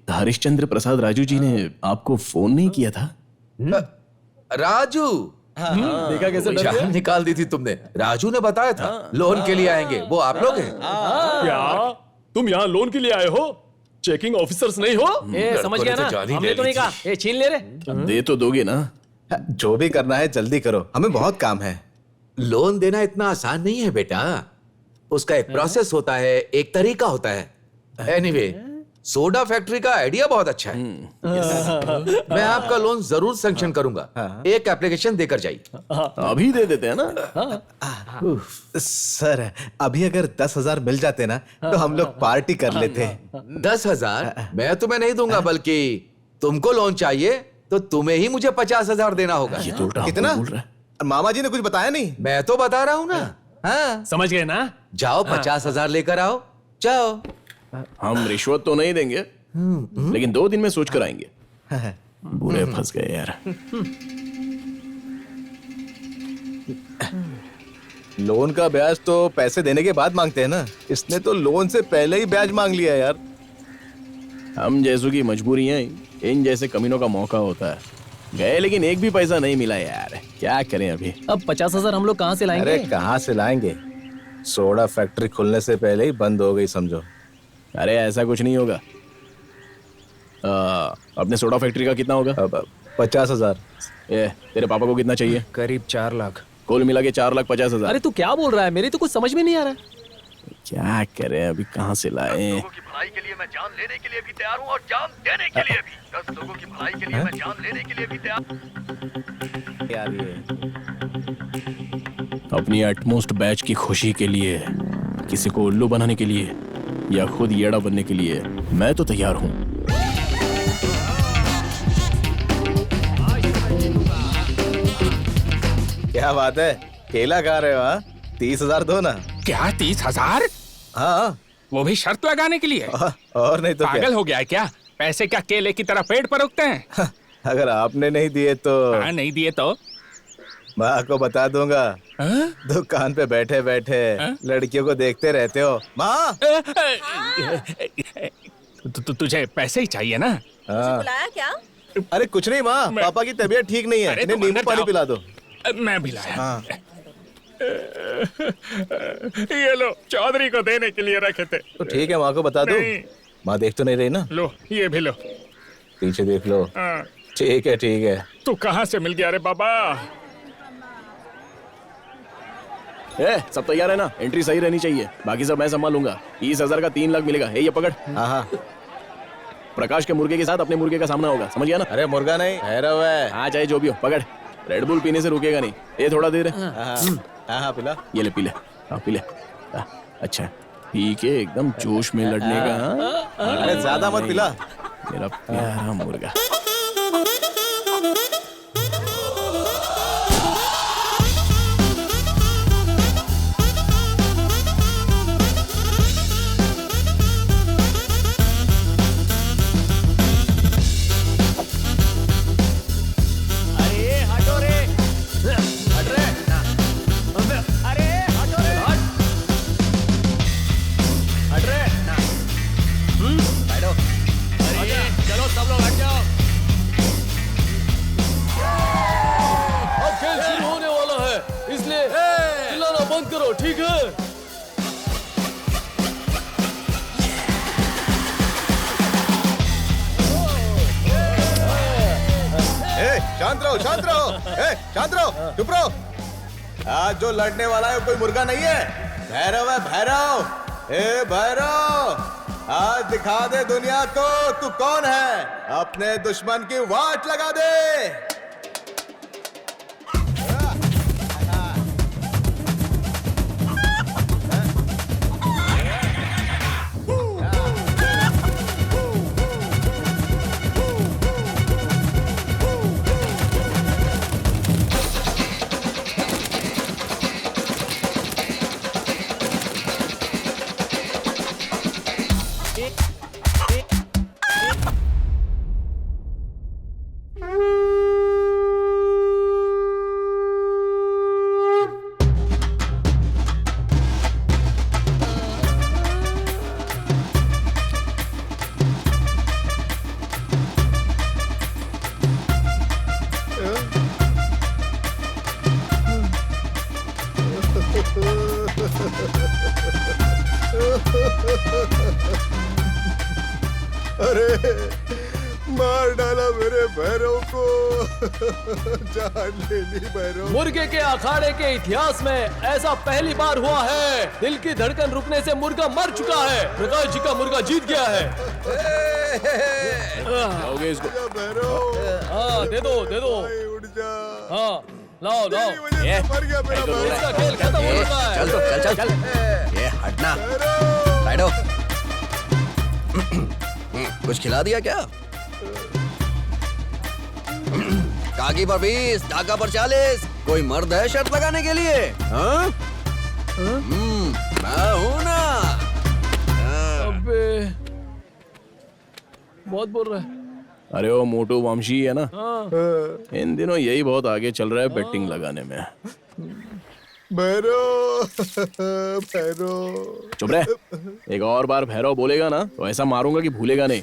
हरिश्चंद्र प्रसाद राजू जी ने आपको फोन नहीं किया था? राजू। देखा कैसे डर जान गया? निकाल दी थी तुमने। राजू ने बताया था लोन के लिए आएंगे, वो आप लोग हैं? क्या तुम यहाँ लोन के लिए आए हो? चेकिंग ऑफिसर्स नहीं हो? समझ गया ना, हमने तो नहीं कहा। ये छीन ले रहे। दे तो दोगे ना? जो भी करना है जल्दी करो, हमें बहुत काम है। लोन देना इतना आसान नहीं है बेटा, उसका एक प्रोसेस होता है, एक तरीका होता है। एनीवे, सोडा फैक्ट्री का आइडिया बहुत अच्छा है। मैं आपका लोन जरूर सैंक्शन करूंगा। एक एप्लीकेशन देकर जाइए। अभी दे देते हैं ना? सर अभी अगर 10,000 मिल जाते ना तो हम लोग पार्टी कर लेते। 10,000 मैं तुम्हें नहीं दूंगा, बल्कि तुमको लोन चाहिए तो तुम्हें ही मुझे 50,000 देना होगा। ये तो उल्टा कितना? बोल रहा है। मामा जी ने कुछ बताया नहीं? मैं तो बता रहा हूं ना, हाँ समझ गए ना? जाओ 50,000 लेकर आओ, जाओ। हम रिश्वत तो नहीं देंगे, लेकिन 2 दिन में सोच कर आएंगे। बुरे फंस गए यार। लोन का ब्याज तो पैसे देने के बाद मांगते हैं ना, इसने तो लोन से पहले ही ब्याज मांग लिया यार। हम जैसों की मजबूरियां इन जैसे कमीनों का मौका होता है। गए लेकिन एक भी पैसा नहीं मिला यार, क्या करें अभी। अब 50,000 हम लोग कहाँ से लाएंगे? अरे कहाँ से लाएंगे, सोडा फैक्ट्री खुलने से पहले ही बंद हो गई समझो। अरे ऐसा कुछ नहीं होगा। अपने सोडा फैक्ट्री का कितना होगा? 50,000। तेरे पापा को कितना चाहिए? करीब 4 लाख। कुल मिला के 4,50,000। अरे तू क्या बोल रहा है, मेरी तो कुछ समझ में नहीं आ रहा है। क्या करें अभी, कहाँ से लाए? भलाई के लिए मैं जान लेने के लिए भी तैयार हूँ और जान देने के लिए भी। 10 लोगों की भलाई के लिए मैं जान लेने के लिए भी तैयार। यार ये अपनी एटमोस्ट बैच की खुशी के लिए, किसी को उल्लू बनाने के लिए या खुद येड़ा बनने के लिए मैं तो तैयार हूँ। क्या बात है, केला खा रहे हो? हाँ 30,000 दो ना। क्या 30,000? हाँ वो भी शर्त लगाने के लिए? और नहीं तो क्या? पागल हो गया है क्या? पैसे क्या केले की तरह पेट पर उगते हैं? अगर आपने नहीं दिए तो? हाँ, नहीं दिए तो माँ को बता दूंगा। दुकान पे बैठे बैठे लड़कियों को देखते रहते हो। माँ तुझे पैसे ही चाहिए ना? बुलाया क्या? अरे कुछ नहीं माँ, पापा की तबीयत ठीक नहीं है, इन्हें नींबू पानी पिला दो। मैं भी लाया। हाँ। ये लो, चौधरी को देने के लिए रखे थे। तो ठीक है, माँ को बता दो। माँ देख तो नहीं रही ना? लो ये भी लो। पीछे देख लो। हाँ। ठीक है ठीक है। तू कहाँ से मिल गया रे बाबा? सब तैयार है ना? एंट्री सही रहनी चाहिए, बाकी सब मैं संभालूंगा। 30,000 का 3 लाख मिलेगा। ये पकड़। हाँ। प्रकाश के मुर्गे के साथ अपने मुर्गे का सामना होगा, समझ गया ना? अरे मुर्गा नहीं, भैरव है। हाँ चाहे जो भी हो, पकड़। रेड बुल पीने से रुकेगा नहीं। ये थोड़ा देर है। हाँ पिला। ये ले, पी ले। हाँ पी ले। अच्छा, पी के एकदम जोश में लड़ने का। अरे ज्यादा मत पिला। मेरा प्यारा मुर्गा। ठीक है। शांत रहो, शांत रहो। शांत रहो, चुप रहो। आज जो लड़ने वाला है कोई मुर्गा नहीं है, भैरव है, भैरव। भैरव, आज दिखा दे दुनिया को तू कौन है। अपने दुश्मन की वाट लगा दे। अरे मार डाला मेरे भैरव को। जान ले ली भैरव। मुर्गे के अखाड़े के इतिहास में ऐसा पहली बार हुआ है। दिल की धड़कन रुकने से मुर्गा मर चुका है। प्रकाश जी का मुर्गा जीत गया है। लाओगे इसको? भैरव, हाँ दे दो, दे दो। उठ जा। हाँ लाओ लाओ। मर गया मेरा भैरव। इसका खेल खत्म हो चुका है। चल तो चल चल चल। ये हटना। बैठो। कुछ खिला दिया क्या? काकी पर 20, डाका पर 40। कोई मर्द है शर्त लगाने के लिए? हाँ? मैं हूं ना। अबे बहुत बोल रहा है। अरे वो मोटू वंशी है ना, हाँ। इन दिनों यही बहुत आगे चल रहा है बेटिंग लगाने में। भैरव भैरव चुप रहे। एक और बार भैरव बोलेगा ना तो ऐसा मारूंगा कि भूलेगा नहीं,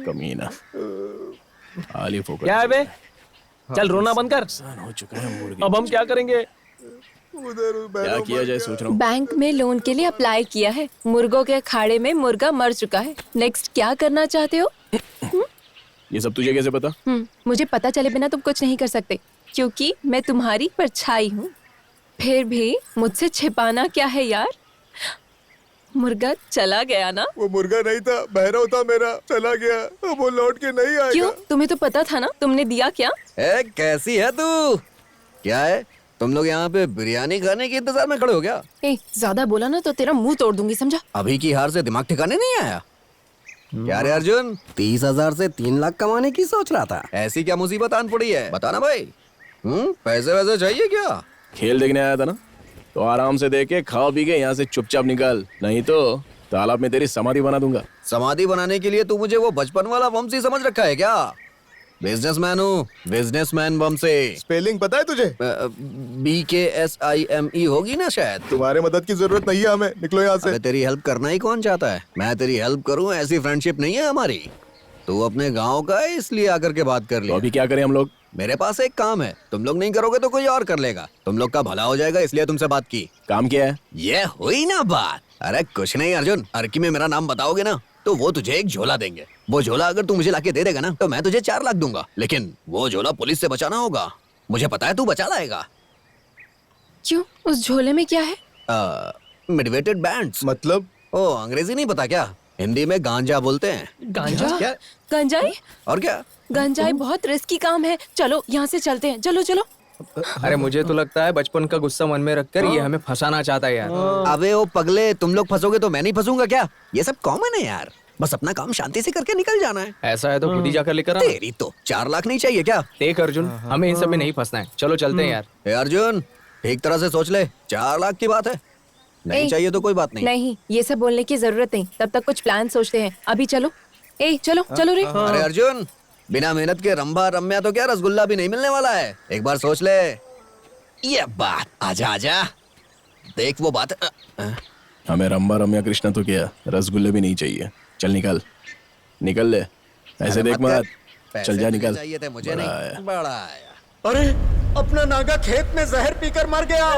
कमीना। आली फोकस। क्या है बे? चल रोना बंद कर। हो चुका है मुर्गी। अब हम क्या करेंगे? क्या किया जाए सोच रहा हूँ। बैंक में लोन के लिए अप्लाई किया है। मुर्गों के अखाड़े में मुर्गा मर चुका है। नेक्स्ट क्या करना चाहते हो? ये सब तुझे कैसे पता? मुझे पता चले बिना तुम कुछ नहीं कर सकते, क्योंकि मैं तुम्हारी परछाई हूँ। फिर भी मुझसे छिपाना क्या है यार? मुर्गा चला गया ना? वो मुर्गा नहीं था, भैरव था मेरा, चला गया। अब वो लौट के नहीं आएगा। क्यों? तुम्हें तो पता था ना, तुमने दिया क्या? कैसी है तू? क्या है, तुम लोग यहाँ पे बिरयानी खाने के इंतजार में खड़े हो क्या? ज्यादा बोला ना तो तेरा मुंह तोड़ दूंगी, समझा? अभी की हार से दिमाग ठिकाने नहीं आया क्या रे अर्जुन? 30,000 से 3 लाख कमाने की सोच रहा था। ऐसी क्या मुसीबत आन पड़ी है, बताना भाई। पैसे वैसे चाहिए क्या? खेल देखने आया था ना, तो आराम से देख के खा पी के यहाँ से चुपचाप निकल, नहीं तो तालाब में तेरी समाधि बना दूंगा। समाधि बनाने के लिए तू मुझे वो बचपन वाला वंशी समझ रखा है क्या? बिजनेसमैन हूँ, बिजनेसमैन वंशी। स्पेलिंग पता है तुझे? BKSIME होगी ना शायद। तुम्हारे मदद की जरूरत नहीं है हमें, निकलो यहाँ से। तेरी हेल्प करना ही कौन चाहता है? मैं तेरी हेल्प करूँ, ऐसी फ्रेंडशिप नहीं है हमारी। तू अपने गांव का है इसलिए आकर के बात कर लिया। तो अभी क्या करें हम लोग? मेरे पास एक काम है, तुम लोग नहीं करोगे तो कोई और कर लेगा। तुम लोग का भला हो जाएगा इसलिए तुमसे बात की। काम क्या है? ये हुई ना बात। अरे कुछ नहीं अर्जुन, अर्की में मेरा नाम बताओगे ना तो वो तुझे एक झोला देंगे। वो झोला अगर तू मुझे लाके दे देगा ना तो मैं तुझे 4 लाख दूंगा, लेकिन वो झोला पुलिस से बचाना होगा। मुझे पता है तू बचा लाएगा। क्यों? उस झोले में क्या है? मिडवेटेड बैंड्स। मतलब? ओ अंग्रेजी नहीं पता क्या? हिंदी में गांजा बोलते हैं। गांजा? क्या? गंजाई? और क्या? गंजाई बहुत रिस्की काम है। चलो यहाँ से चलते हैं, चलो चलो। अरे मुझे तो लगता है बचपन का गुस्सा मन में रखकर ये हमें फंसाना चाहता है यार। अबे ओ पगले, तुम लोग फंसोगे तो मैं नहीं फंसूंगा क्या? ये सब कॉमन है यार, बस अपना काम शांति से करके निकल जाना है। ऐसा है तो खुद ही जाकर लेकर आ। तेरी तो 4 लाख नहीं चाहिए क्या? देख अर्जुन, हमें इन सब में नहीं फंसना है। चलो चलते हैं यार। अर्जुन ठीक तरह से सोच ले, 4 लाख की बात है। नहीं चाहिए तो कोई बात नहीं। नहीं, ये सब बोलने की जरूरत नहीं। तब तक कुछ प्लान सोचते हैं। अभी चलो। चलो चलो रे। अरे अर्जुन, बिना मेहनत के रंभा रम्या तो क्या रसगुल्ला भी नहीं मिलने वाला है। एक बार सोच ले ये बात। आजा आजा, देख वो बात। हमें रंबा रम्या कृष्णा तो क्या, रसगुल्ले भी नहीं चाहिए। चल निकल, निकल ले, ऐसे देख मत। चल जा निकल। चाहिए थे मुझे नहीं, बड़ा आया। अरे अपना नागा खेत में जहर पीकर मर गया।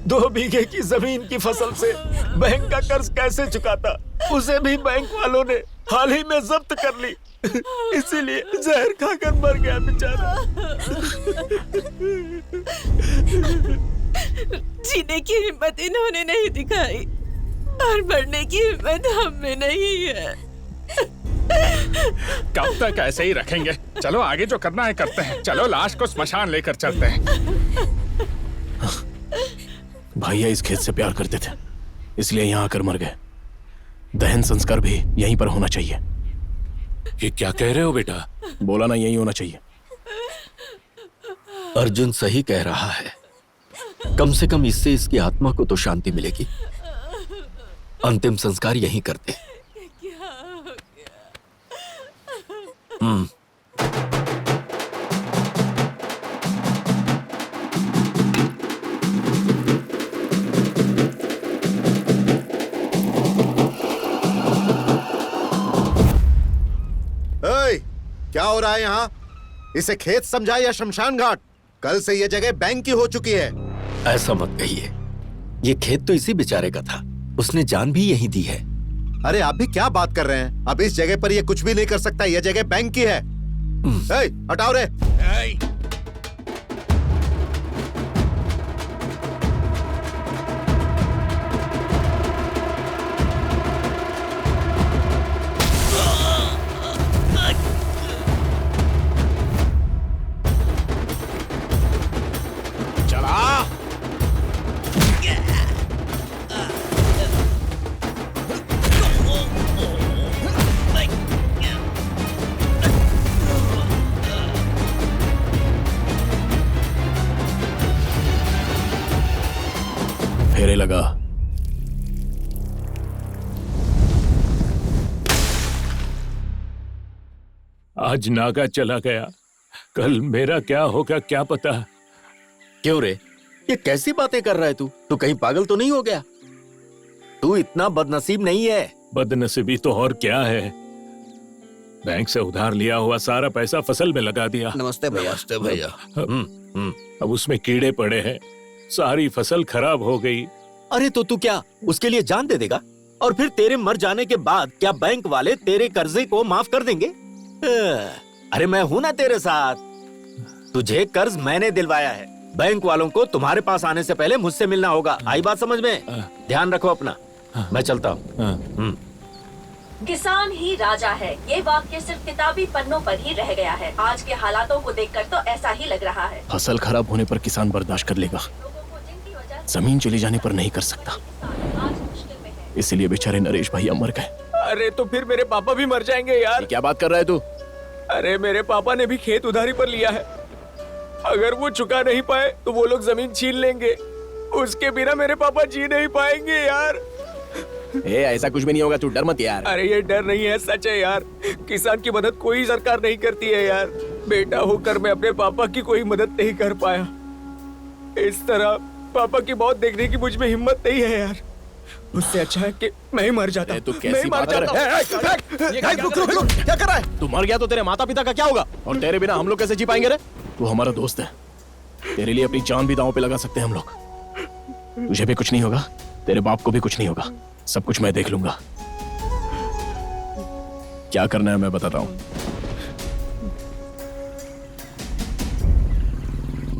दो बीघे की जमीन की फसल से बैंक का कर्ज कैसे चुकाता, उसे भी बैंक वालों ने हाल ही में जब्त कर ली। इसीलिए जहर खाकर मर गया बेचारा। जीने की हिम्मत इन्होंने नहीं दिखाई और मरने की हिम्मत हम में नहीं है। कब तक ऐसे ही रखेंगे? चलो आगे जो करना है करते हैं। चलो लाश को स्मशान लेकर चलते हैं। भैया इस खेत से प्यार करते थे, इसलिए यहाँ आकर मर गए। दहन संस्कार भी यहीं पर होना चाहिए। ये क्या कह रहे हो बेटा? बोला ना, यही होना चाहिए। अर्जुन सही कह रहा है। कम से कम इससे इसकी आत्मा को तो शांति मिलेगी। अंतिम संस्कार यहीं करते। क्या हो रहा है यहाँ? इसे खेत समझा या शमशान घाट? कल से ये जगह बैंक की हो चुकी है। ऐसा मत कहिए, ये खेत तो इसी बेचारे का था, उसने जान भी यही दी है। अरे आप भी क्या बात कर रहे हैं? अब इस जगह पर ये कुछ भी नहीं कर सकता, ये जगह बैंक की है। हटाओ रे। बुरे लगा। आज नागा चला गया, कल मेरा क्या होगा क्या पता। क्यों रे, ये कैसी बातें कर रहा है तू? तू कहीं पागल तो नहीं हो गया? तू इतना बदनसीब नहीं है। बदनसीबी तो और क्या है, बैंक से उधार लिया हुआ सारा पैसा फसल में लगा दिया। नमस्ते भैया। नमस्ते भैया। अब उसमें कीड़े पड़े हैं, सारी फसल खराब हो गई। अरे तो तू क्या उसके लिए जान दे देगा? और फिर तेरे मर जाने के बाद क्या बैंक वाले तेरे कर्जे को माफ कर देंगे? अरे मैं हूं ना तेरे साथ। तुझे कर्ज मैंने दिलवाया है। बैंक वालों को तुम्हारे पास आने से पहले मुझसे मिलना होगा। आई बात समझ में? ध्यान रखो अपना। मैं चलता हूँ। किसान ही राजा है, ये वाक्य सिर्फ किताबी पन्नों पर ही रह गया है। आज के हालातों को देखकर तो ऐसा ही लग रहा है। फसल खराब होने पर किसान बर्दाश्त कर लेगा, जमीन चली जाने पर नहीं कर सकता। इसलिए बेचारे नरेश भैया मर गए। अरे तो फिर मेरे पापा भी मर जाएंगे यार। ये क्या बात कर रहा है तू? अरे मेरे पापा ने भी खेत उधारी पर लिया है, अगर वो चुका नहीं पाए तो वो लोग जमीन छीन लेंगे। उसके बिना मेरे पापा जी नहीं पाएंगे यार। ऐसा कुछ भी नहीं होगा, तू डर मत यार। अरे ये डर नहीं है, सच है यार। किसान की मदद कोई सरकार नहीं करती है यार। बेटा होकर मैं अपने पापा की कोई मदद नहीं कर पाया। इस तरह पापा की मौत देखने की मुझ में हिम्मत नहीं है यार। उससे अच्छा है कि मैं ही मर जाता। तू कैसी बात कर रहा है? क्या कर रहा है? तू मर गया तो तेरे माता पिता का क्या होगा? और तेरे बिना हम लोग कैसे जी पाएंगे रे? तू हमारा दोस्त है, तेरे लिए अपनी जान भी दांव पे लगा सकते हैं हम लोग। तुझे भी कुछ नहीं होगा, तेरे बाप को भी कुछ नहीं होगा, सब कुछ मैं देख लूंगा। क्या करना है मैं बताता हूँ।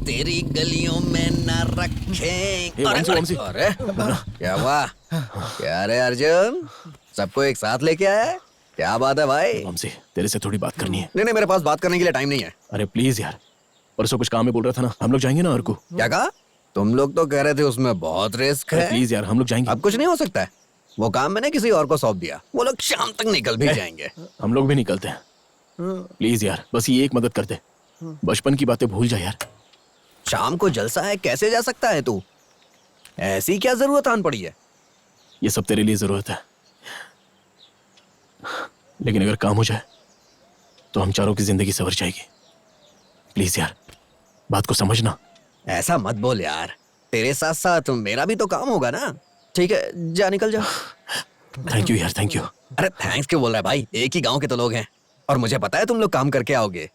तेरी गलियों में न रखें। अरे क्या हुआ? क्या रे अर्जुन, सबको एक साथ लेके आया है? क्या बात है भाई? हमसे तेरे से थोड़ी बात करनी है। नहीं, मेरे पास बात करने के लिए टाइम नहीं है। अरे प्लीज यार, परसों कुछ काम में बोल रहा था ना, हम लोग जाएंगे ना अर्कू। क्या कहा? तुम लोग तो कह रहे थे उसमें बहुत रिस्क है। प्लीज यार, हम लोग जाएंगे। अब कुछ नहीं हो सकता है, वो काम मैंने किसी और को सौंप दिया। वो लोग शाम तक निकल भी जाएंगे। हम लोग भी निकलते हैं। प्लीज यार, बस ये एक मदद कर दे, बचपन की बातें भूल जा यार। शाम को जलसा है, कैसे जा सकता है तू? ऐसी क्या जरूरत आन पड़ी है? ये सब तेरे लिए जरूरत है, लेकिन अगर काम हो जाए तो हम चारों की जिंदगी संवर जाएगी। प्लीज यार, बात को समझना। ऐसा मत बोल यार, तेरे साथ साथ मेरा भी तो काम होगा ना। ठीक है, जा निकल जा। थैंक यू यार, थैंक यू। अरे थैंक्स क्यों बोल रहा है भाई? एक ही गांव के तो लोग हैं और मुझे पता है तुम लोग काम करके आओगे।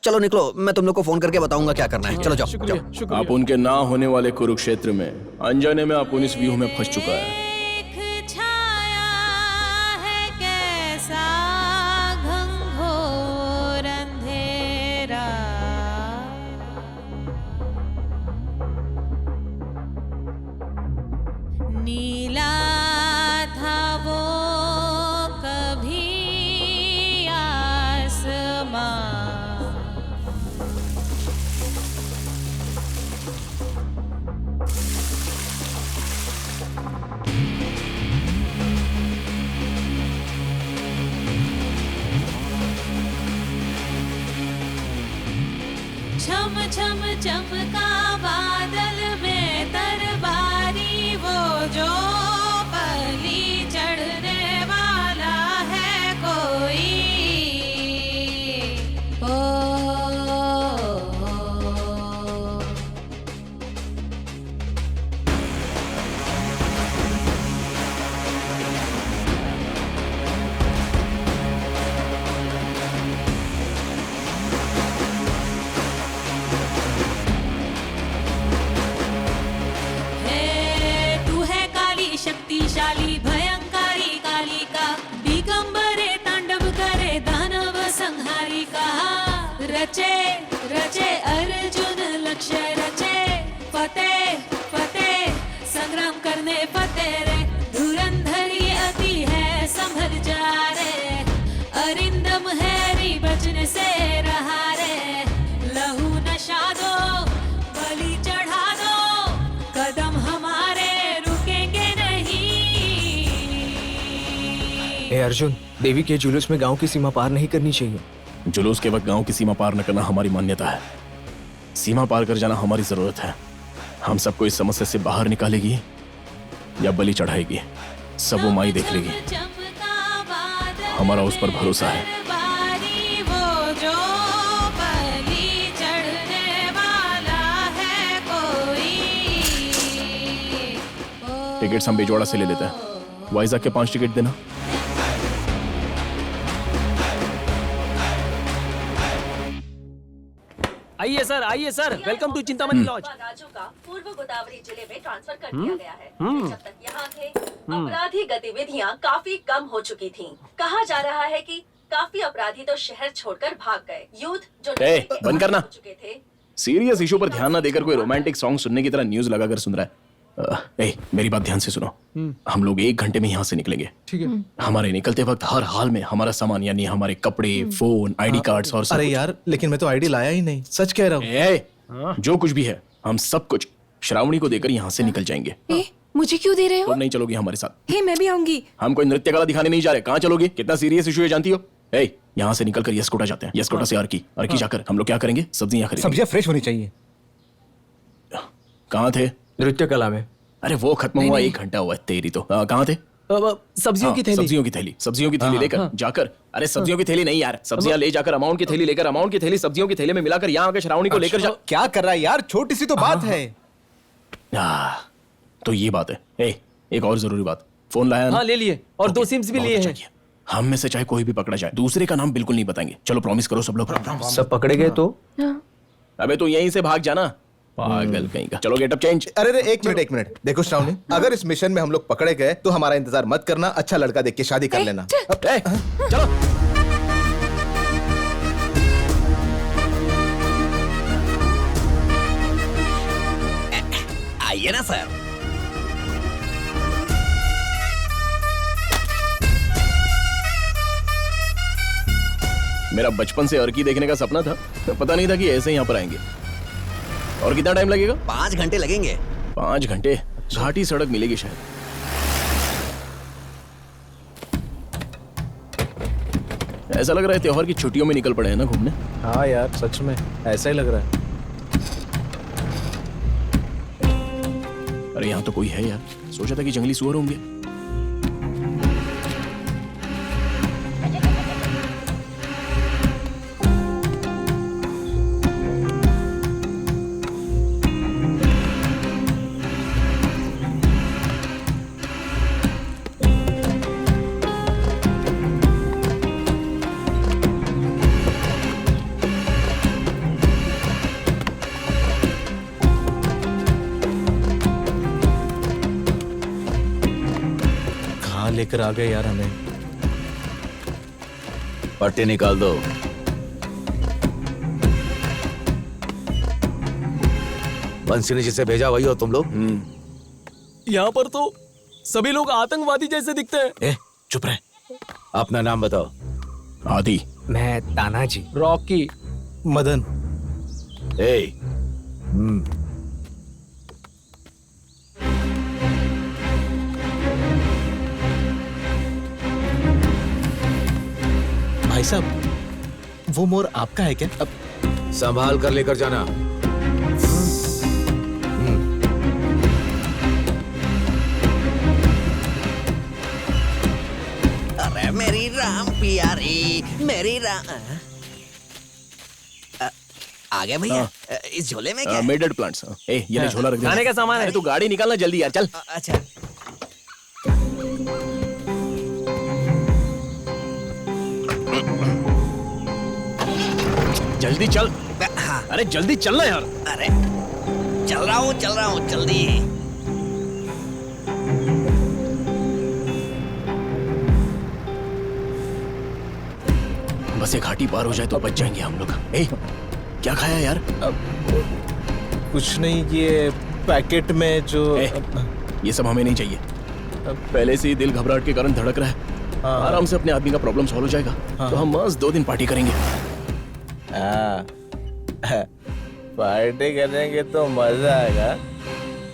चलो निकलो, मैं तुम लोग को फोन करके बताऊंगा क्या करना है। चलो जाओ। आप उनके ना होने वाले कुरुक्षेत्र में अनजाने में आप इस व्यूह में फंस चुका है। नीला था वो कभी आसमां, छम छम चमका बादल में तरबारी, वो जो पली चढ़ने वाला है कोई। शक्तिशाली भयंकारी कालिका, दिगंबरे तांडव करे दानव संहारी का। रचे रचे अर्जुन लक्ष्य रचे, फतेह फतेह संग्राम करने फतेह रे। धुरंधरी अति है संभल जा रे, अरिंदम हैरी बचने से रहा रे। लहू नशा दो, बलि चढ़ा दो, कदम हमारे अर्जुन, देवी के जुलूस में गांव की सीमा पार नहीं करनी चाहिए। जुलूस के वक्त गांव की सीमा पार न करना हमारी मान्यता है। सीमा पार कर जाना हमारी जरूरत है। हम सबको इस समस्या से बाहर निकालेगी या बलि चढ़ाएगी, सब वो माई देख लेगी। हमारा उस पर भरोसा है। बारी वो जो बलि चढ़ने वाला है कोई। टिकट्स हम बेजोड़ा से ले लेते हैं। वाइजैक के 5 टिकट देना। आइए sir, welcome to Chintamani lodge. Raju का पूर्व गोदावरी जिले में ट्रांसफर कर दिया गया है। जब तक यहाँ थे, अपराधी गतिविधियाँ काफी कम हो चुकी थीं। कहा जा रहा है कि काफी अपराधी तो शहर छोड़कर भाग गए। यूथ जो बंद करना। हो चुके थे। सीरियस इशू पर ध्यान ना देकर कोई रोमांटिक सॉन्ग सुनने की तरह न्यूज लगाकर सुन रहा है। मेरी बात ध्यान से सुनो। हम लोग 1 घंटे में यहाँ से निकलेंगे। ठीक है। हमारे निकलते वक्त हर हाल में हमारा सामान यानी हमारे कपड़े, फोन, आईडी कार्ड्स और सब अरे कुछ। यार, लेकिन मैं तो आईडी लाया ही नहीं, सच कह रहा हूँ। जो कुछ भी है हम सब कुछ श्रावणी को देकर यहाँ से निकल जाएंगे। मुझे क्यों दे रहे हो? तुम नहीं चलोगी हमारे साथ। मैं भी आऊंगी। हम कोई नृत्य कला दिखाने नहीं जा रहे। कहाँ चलोगी? कितना सीरियस इशू है जानती हो? यहाँ से निकलकर यस्कोटा जाते हैं। यस्कोटा से अर्की जाकर हम लोग क्या करेंगे? सब्जियां खरीदेंगे। सब्जियां फ्रेश होनी चाहिए। कहाँ थे? नृत्य कला में। अरे वो खत्म हुआ, 1 घंटा हुआ है। तेरी तो कहाँ थे? सब्जियों की थैली। सब्जियों की थैली लेकर जाकर। अरे सब्जियों की थैली नहीं यार, सब्जियां ले जाकर अमाउंट की थैली लेकर, अमाउंट की थैली सब्जियों की थैली में मिलाकर यहाँ आकर श्रावणी को लेकर जा। क्या कर रहा है यार, छोटी सी तो बात है। तो ये बात है। एक और जरूरी बात, फोन लाया ना? हाँ ले लिए, और 2 सिम्स भी लिए हैं। हम में से चाहे कोई भी पकड़ा जाए, दूसरे का नाम बिल्कुल नहीं बताएंगे। चलो प्रॉमिस करो सब लोग। सब पकड़े गए तो? अबे तो यहीं से भाग जाना, पागल कहीं का। चलो गेटअप चेंज। अरे एक मिनट देखो श्रावणी, अगर इस मिशन में हम लोग पकड़े गए तो हमारा इंतजार मत करना, अच्छा लड़का देख के शादी कर लेना। चलो आइए ना सर। मेरा बचपन से अर्की देखने का सपना था, पता नहीं था कि ऐसे यहाँ पर आएंगे। और कितना टाइम लगेगा? 5 घंटे लगेंगे। 5 घंटे? घाटी सड़क मिलेगी शायद। ऐसा लग रहा है त्योहार की छुट्टियों में निकल पड़े हैं ना घूमने। हाँ यार, सच में ऐसा ही लग रहा है। अरे यहाँ तो कोई है यार, सोचा था कि जंगली सुअर होंगे। लेकर आ गए यार हमें। पट्टी निकाल दो। बंसी ने जिसे भेजा वही हो तुम लोग? यहाँ पर तो सभी लोग आतंकवादी जैसे दिखते हैं। चुप रहे। अपना नाम बताओ। आदि। मैं तानाजी। रॉकी। मदन। भाई साहब, वो मोर आपका है क्या? अब संभाल कर लेकर जाना। अरे मेरी राम प्यारी, मेरी राम। आ गया भैया। इस झोले में क्या? मेडेड प्लांट्स। ये ले झोला रख दे। खाने का सामान है। तू गाड़ी निकालना जल्दी यार, चल। अच्छा। जल्दी चल। अरे जल्दी चलना यार। अरे चल रहा हूँ जल्दी। बस ये घाटी पार हो जाए तो बच जाएंगे हम लोग। क्या खाया यार? कुछ नहीं, ये पैकेट में जो ये सब हमें नहीं चाहिए। पहले से ही दिल घबराहट के कारण धड़क रहा है। आराम से अपने आदमी का प्रॉब्लम सॉल्व हो जाएगा। तो हम मस्त 2 दिन पार्टी करेंगे। पार्टी करेंगे तो मजा आएगा।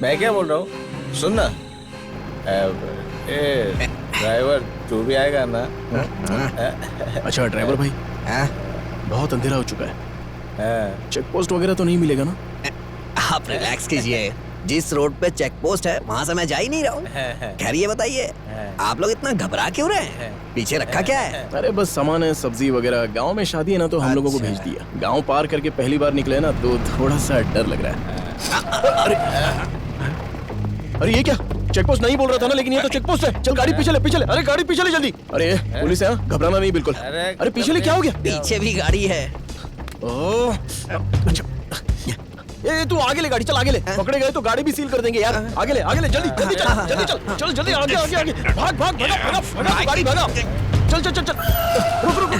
मैं क्या बोल रहा हूँ, सुन ना। ड्राइवर तू भी आएगा ना? अच्छा ड्राइवर भाई, बहुत अंधेरा हो चुका है। चेक पोस्ट वगैरह तो नहीं मिलेगा ना? आप रिलैक्स कीजिए, जिस रोड पे चेक पोस्ट है वहाँ से मैं जा ही नहीं रहा हूँ। खैर ये बताइए, आप लोग इतना घबरा क्यों रहे हैं? पीछे रखा क्या है? अरे बस सामान है, सब्जी वगैरह। गांव में शादी है ना, तो हम लोगों को भेज दिया। गांव पार करके पहली बार निकले ना, तो थोड़ा सा डर लग रहा है। अरे ये क्या? चेक पोस्ट नहीं बोल रहा था ना, लेकिन ये तो चेक पोस्ट है। चल गाड़ी पीछे ले, पीछे ले। अरे गाड़ी पीछे ले जल्दी। अरे पुलिस है, घबराना नहीं बिल्कुल। अरे पीछे ले, क्या हो गया? पीछे भी गाड़ी है। ओह, अच्छा। ये तू आगे ले गाड़ी, चल आगे ले। पकड़े गए तो गाड़ी भी सील कर देंगे यार। आगे ले जल्दी जल्दी चल, जल्दी चल, चल जल्दी आगे आगे आगे। भाग भाग भगा भगा भगा, गाड़ी भगा। चल चल चल चल, रुक रुक।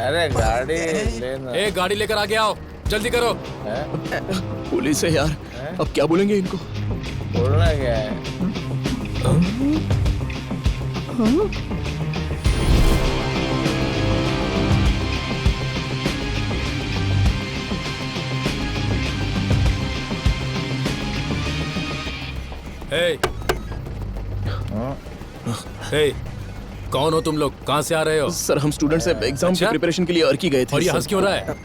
अरे गाड़ी लेना। ए गाड़ी लेकर आगे आओ, जल्दी करो। पुलिस है यार, अब क्या बोलेंगे इनको? बोलना क्या है? हे, कौन हो तुम लोग? कहाँ से आ रहे हो? सर हम स्टूडेंट्स हैं, एग्जाम की प्रिपरेशन के लिए अर्की गए थे। और ये हंस क्यों रहा है?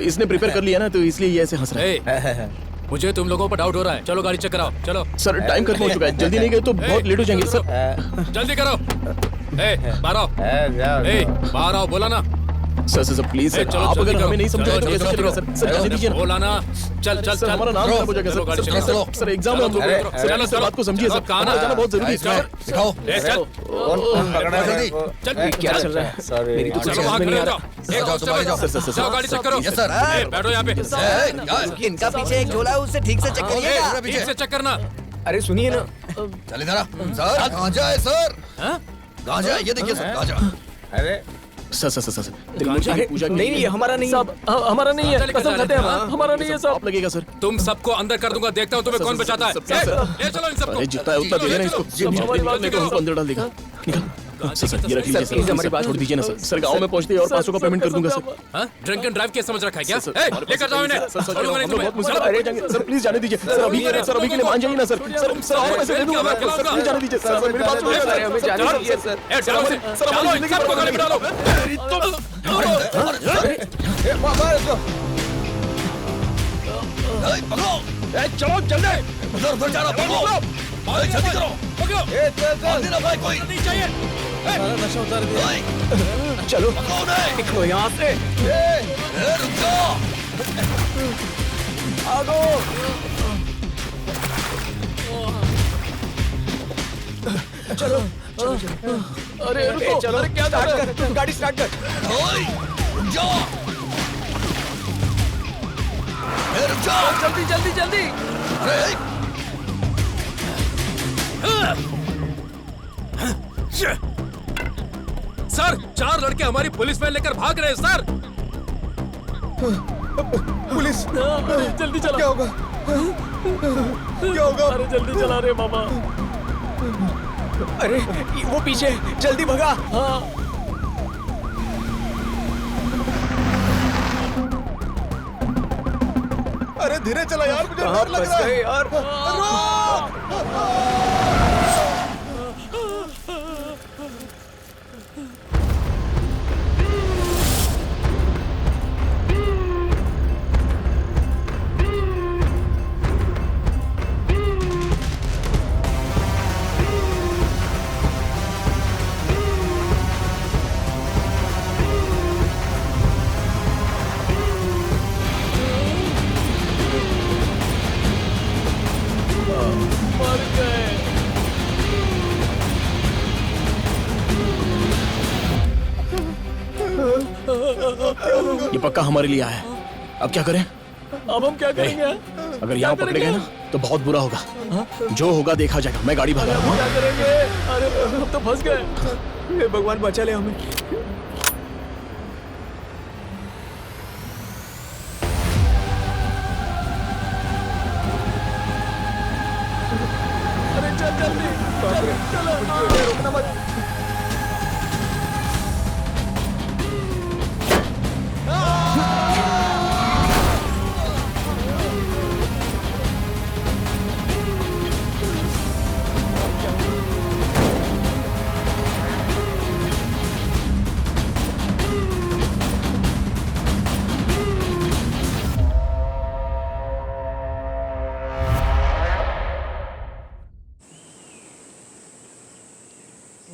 इसने प्रिपेयर कर लिया ना, तो इसलिए ये ऐसे हंस रहा है। मुझे तुम लोगों पर डाउट हो रहा है। चलो गाड़ी चेक कराओ, चलो। सर टाइम खत्म हो चुका है, जल्दी नहीं गए तो बहुत लेट हो जाएंगे सर। जल्दी करो। बाहर आओ, बाहर आओ, बोला ना। सर प्लीज सर, आप अगर हमें नहीं समझाए तो कैसे चलेगा सर? सर जाने दीजिए। बोला ना। चल चल सर, हमारा नाम खराब हो जाएगा सर। सर एग्जाम है हम लोग। सर इस बात को समझिए सर, हमारा जाना बहुत जरूरी है। दिखाओ। चल क्या चल रहा है? सॉरी, मेरी तो कुछ समझ में नहीं आ रहा। सर गाड़ी चेक करो। Yes sir. बैठो यहाँ पे। इनका पीछे एक झोला है, उससे ठीक से चेक करिएगा। ठीक से चेक करना। अरे सुनिए ना। चल इधर आ। सर गांजा है सर। गांजा है, ये देखिए सर गांजा। अरे सर पूजा नहीं, हमारा नहीं है। हमारा नहीं है, कसम खाते हैं हमारा नहीं है सर। आप लगेगा सर। तुम सबको अंदर कर दूंगा, देखता हूँ तुम्हें कौन बचाता है। ले चलो इन सबको। जितना है उतना दे देना इसको, नहीं तो हमको अंदर डाल देगा। निकल। सर ये रख लीजिए सर, हमारी बात छोड़ दीजिए ना सर। सर गांव में पहुंचते ही और 500 का पेमेंट कर दूंगा सर। ड्रंक एंड ड्राइव क्या समझ रखा है क्या? लेकर जाओ इन्हें। सर प्लीज जाने दीजिए सर, अभी के लिए मान जाइए ना सर। सर और पैसे दे दूंगा मैं। सर प्लीज जाने दीजिए सर, मेरी बात सुनिए सर, हमें जाने दीजिए सर। सर हमारी जिंदगी पर गाड़ी डालो। चलो जल्दी। उधर जा रहा, पकड़ो। जल्दी करो, पकड़ो। चल भाई, कोई नहीं चाहिए। नशा उतार दिया। चलो निकलो यहाँ से। रुक जाओ। आगो। चलो अरे रुको, चलो। अरे क्या कर, गाड़ी स्टार्ट कर। रुक जाओ। रुक जाओ। जल्दी जल्दी जल्दी। सर 4 लड़के हमारी पुलिस वैन लेकर भाग रहे हैं सर। पुलिस जल्दी चला। क्या होगा? क्या होगा? अरे जल्दी चला रे मामा। अरे वो पीछे, जल्दी भगा। हाँ अरे धीरे चला यार, मुझे डर लग रहा है यार। ये पक्का हमारे लिए आया है। अब क्या करें? अब हम क्या करेंगे? अगर यहाँ पकड़े गए ना तो बहुत बुरा होगा। जो होगा देखा जाएगा। मैं गाड़ी भगा रहा हूँ। क्या करेंगे? अरे हम तो फंस गए। हे भगवान बचा ले हमें। अरे चल जल्दी, चलो रुकना मत।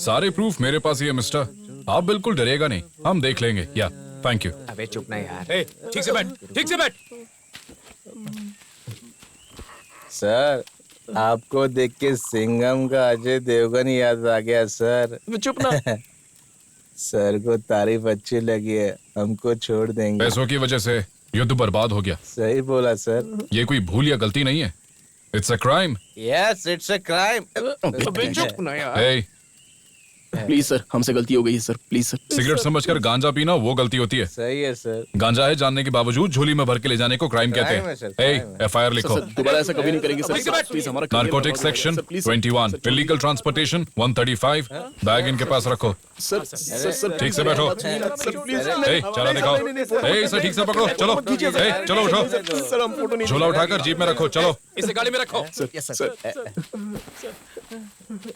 सारे प्रूफ मेरे पास ही है मिस्टर, आप बिल्कुल डरिएगा नहीं, हम देख लेंगे। या थैंक यू। अबे चुप ना यार। ठीक से बैठ, ठीक से बैठ। सर आपको देख के सिंघम का अजय देवगन याद आ गया सर। चुप ना। सर को तारीफ अच्छी लगी है, हमको छोड़ देंगे। पैसों की वजह से युद्ध बर्बाद हो गया। सही बोला सर। ये कोई भूल या गलती नहीं है, it's a crime. Yes it's a crime. चुप ना यार। Hey, प्लीज सर, हमसे गलती हो गई है सर, प्लीज सर। सिगरेट समझकर गांजा पीना वो गलती होती है। सही है सर। गांजा है जानने के बावजूद झोली में भर के ले जाने को क्राइम कहते Crime है हैं। सर, Hey, crime है। FIR लिखो। सर, दोबारा ऐसा कभी नहीं करेंगे सर, प्लीज हमारा narcotic section 21, illegal transportation 135, bag इनके पास रखो। सर सर ठीक से बैठो। Sir please. Hey, चारा दिखाओ। Hey, इसे ठीक से पकड़ो, चलो। Hey, चलो उठो। सर हम फोटो नहीं। झोला उठाकर जीप में रखो, चलो। इसे गाड़ी में रखो।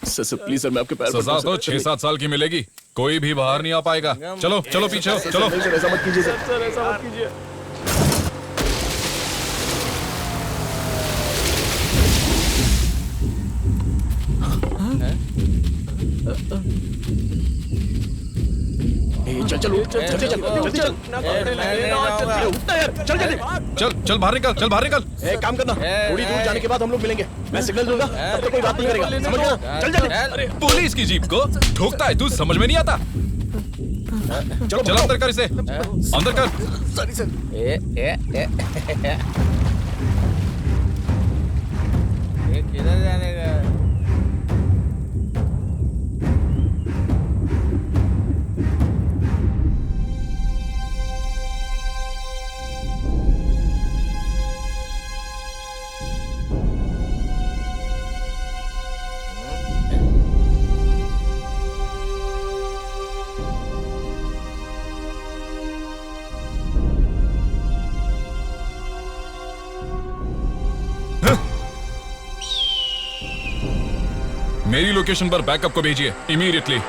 सर प्लीज सर, मैं आपके पैर सजा तो 6-7 साल की मिलेगी, कोई भी बाहर नहीं आ पाएगा। चलो चलो पीछे हो, चलो। सर ऐसा मत कीजिए सर ऐसा मत कीजिए। चल चल उठ, चल चल जल्दी चल। चल जल्दी। चल चल बाहर निकल, चल बाहर निकल। एक काम करना, थोड़ी दूर जाने के बाद हम लोग मिलेंगे, मैं सिग्नल दूंगा, तब तक कोई बात नहीं करेगा, समझ गया? चल जल्दी। पुलिस की जीप को ठोकता है तू, समझ में नहीं आता। चलो अंदर कर इसे, अंदर कर। Sorry sir. ये किधर जाने का? मेरी लोकेशन पर बैकअप को भेजिए इमीडिएटली।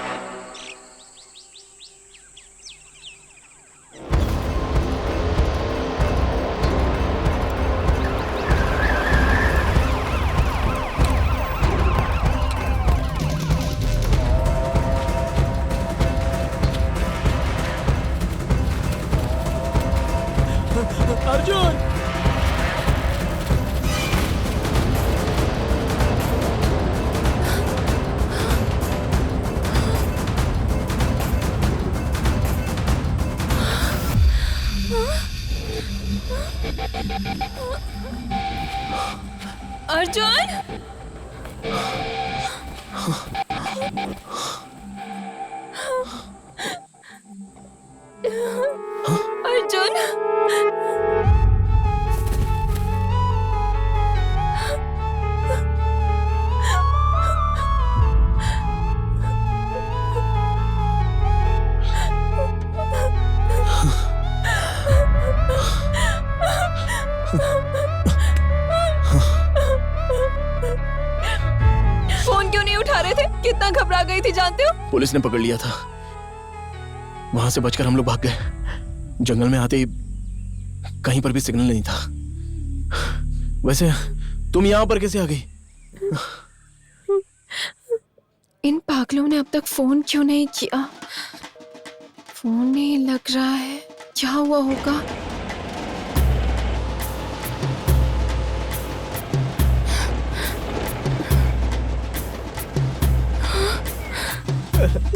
अर्जुन अर्जुन अर्जुन फोन क्यों नहीं उठा रहे थे? कितना घबरा गई थी जानते हो? पुलिस ने पकड़ लिया था, वहां से बचकर हम लोग भाग गए। जंगल में आते ही कहीं पर भी सिग्नल नहीं था। वैसे तुम यहाँ पर कैसे आ गई? इन पागलों ने अब तक फोन क्यों नहीं किया? फोन नहीं लग रहा है, क्या हुआ होगा?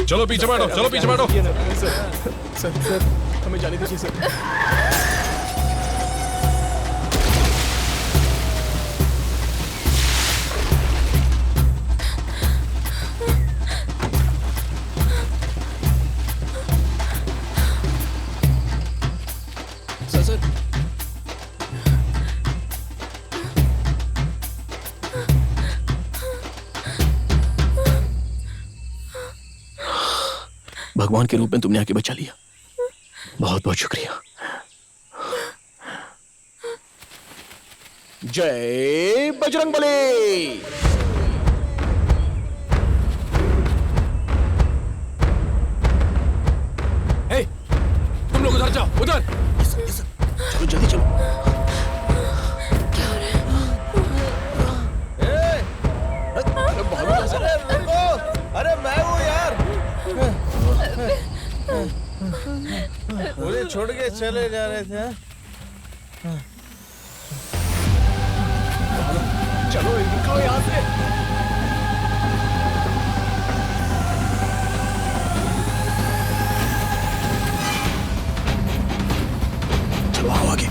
चलो पीछे बैठो, चलो पीछे बैठो। सर हमें जाने दीजिए सर। सर भगवान के रूप में तुमने आके बचा लिया, बहुत बहुत शुक्रिया। जय बजरंगबली। तुम लोग उधर जाओ, उधर। चलो जल्दी चलो। अरे मैं हूँ यार। मुझे छोड़ के चले जा रहे थे। चलो निकलो यहाँ से। चलो आओ आगे।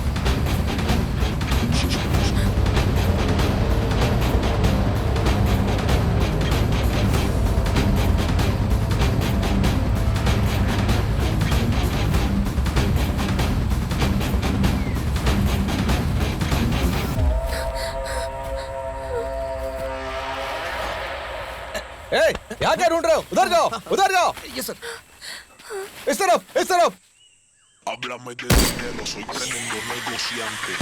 यहाँ क्या ढूंढ रहे हो? उधर जाओ, उधर जाओ। Yes sir. इस तरफ, इस तरफ। Háblame de dinero, soy tremendo negociante.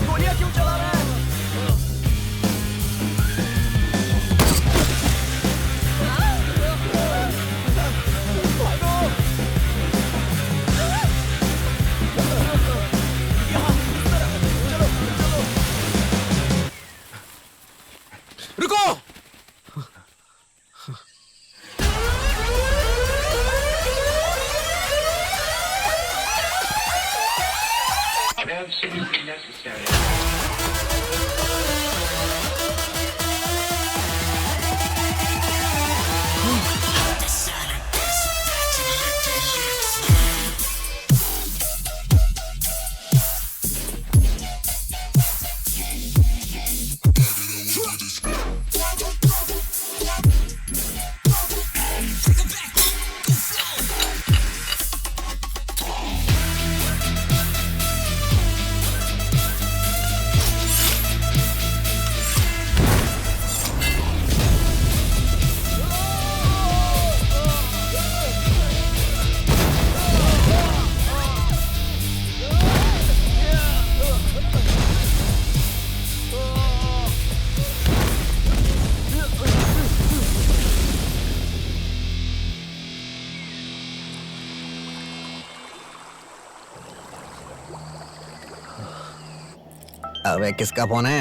गोलियां क्यों चला रहा है? रुको। अबे किसका फोन है?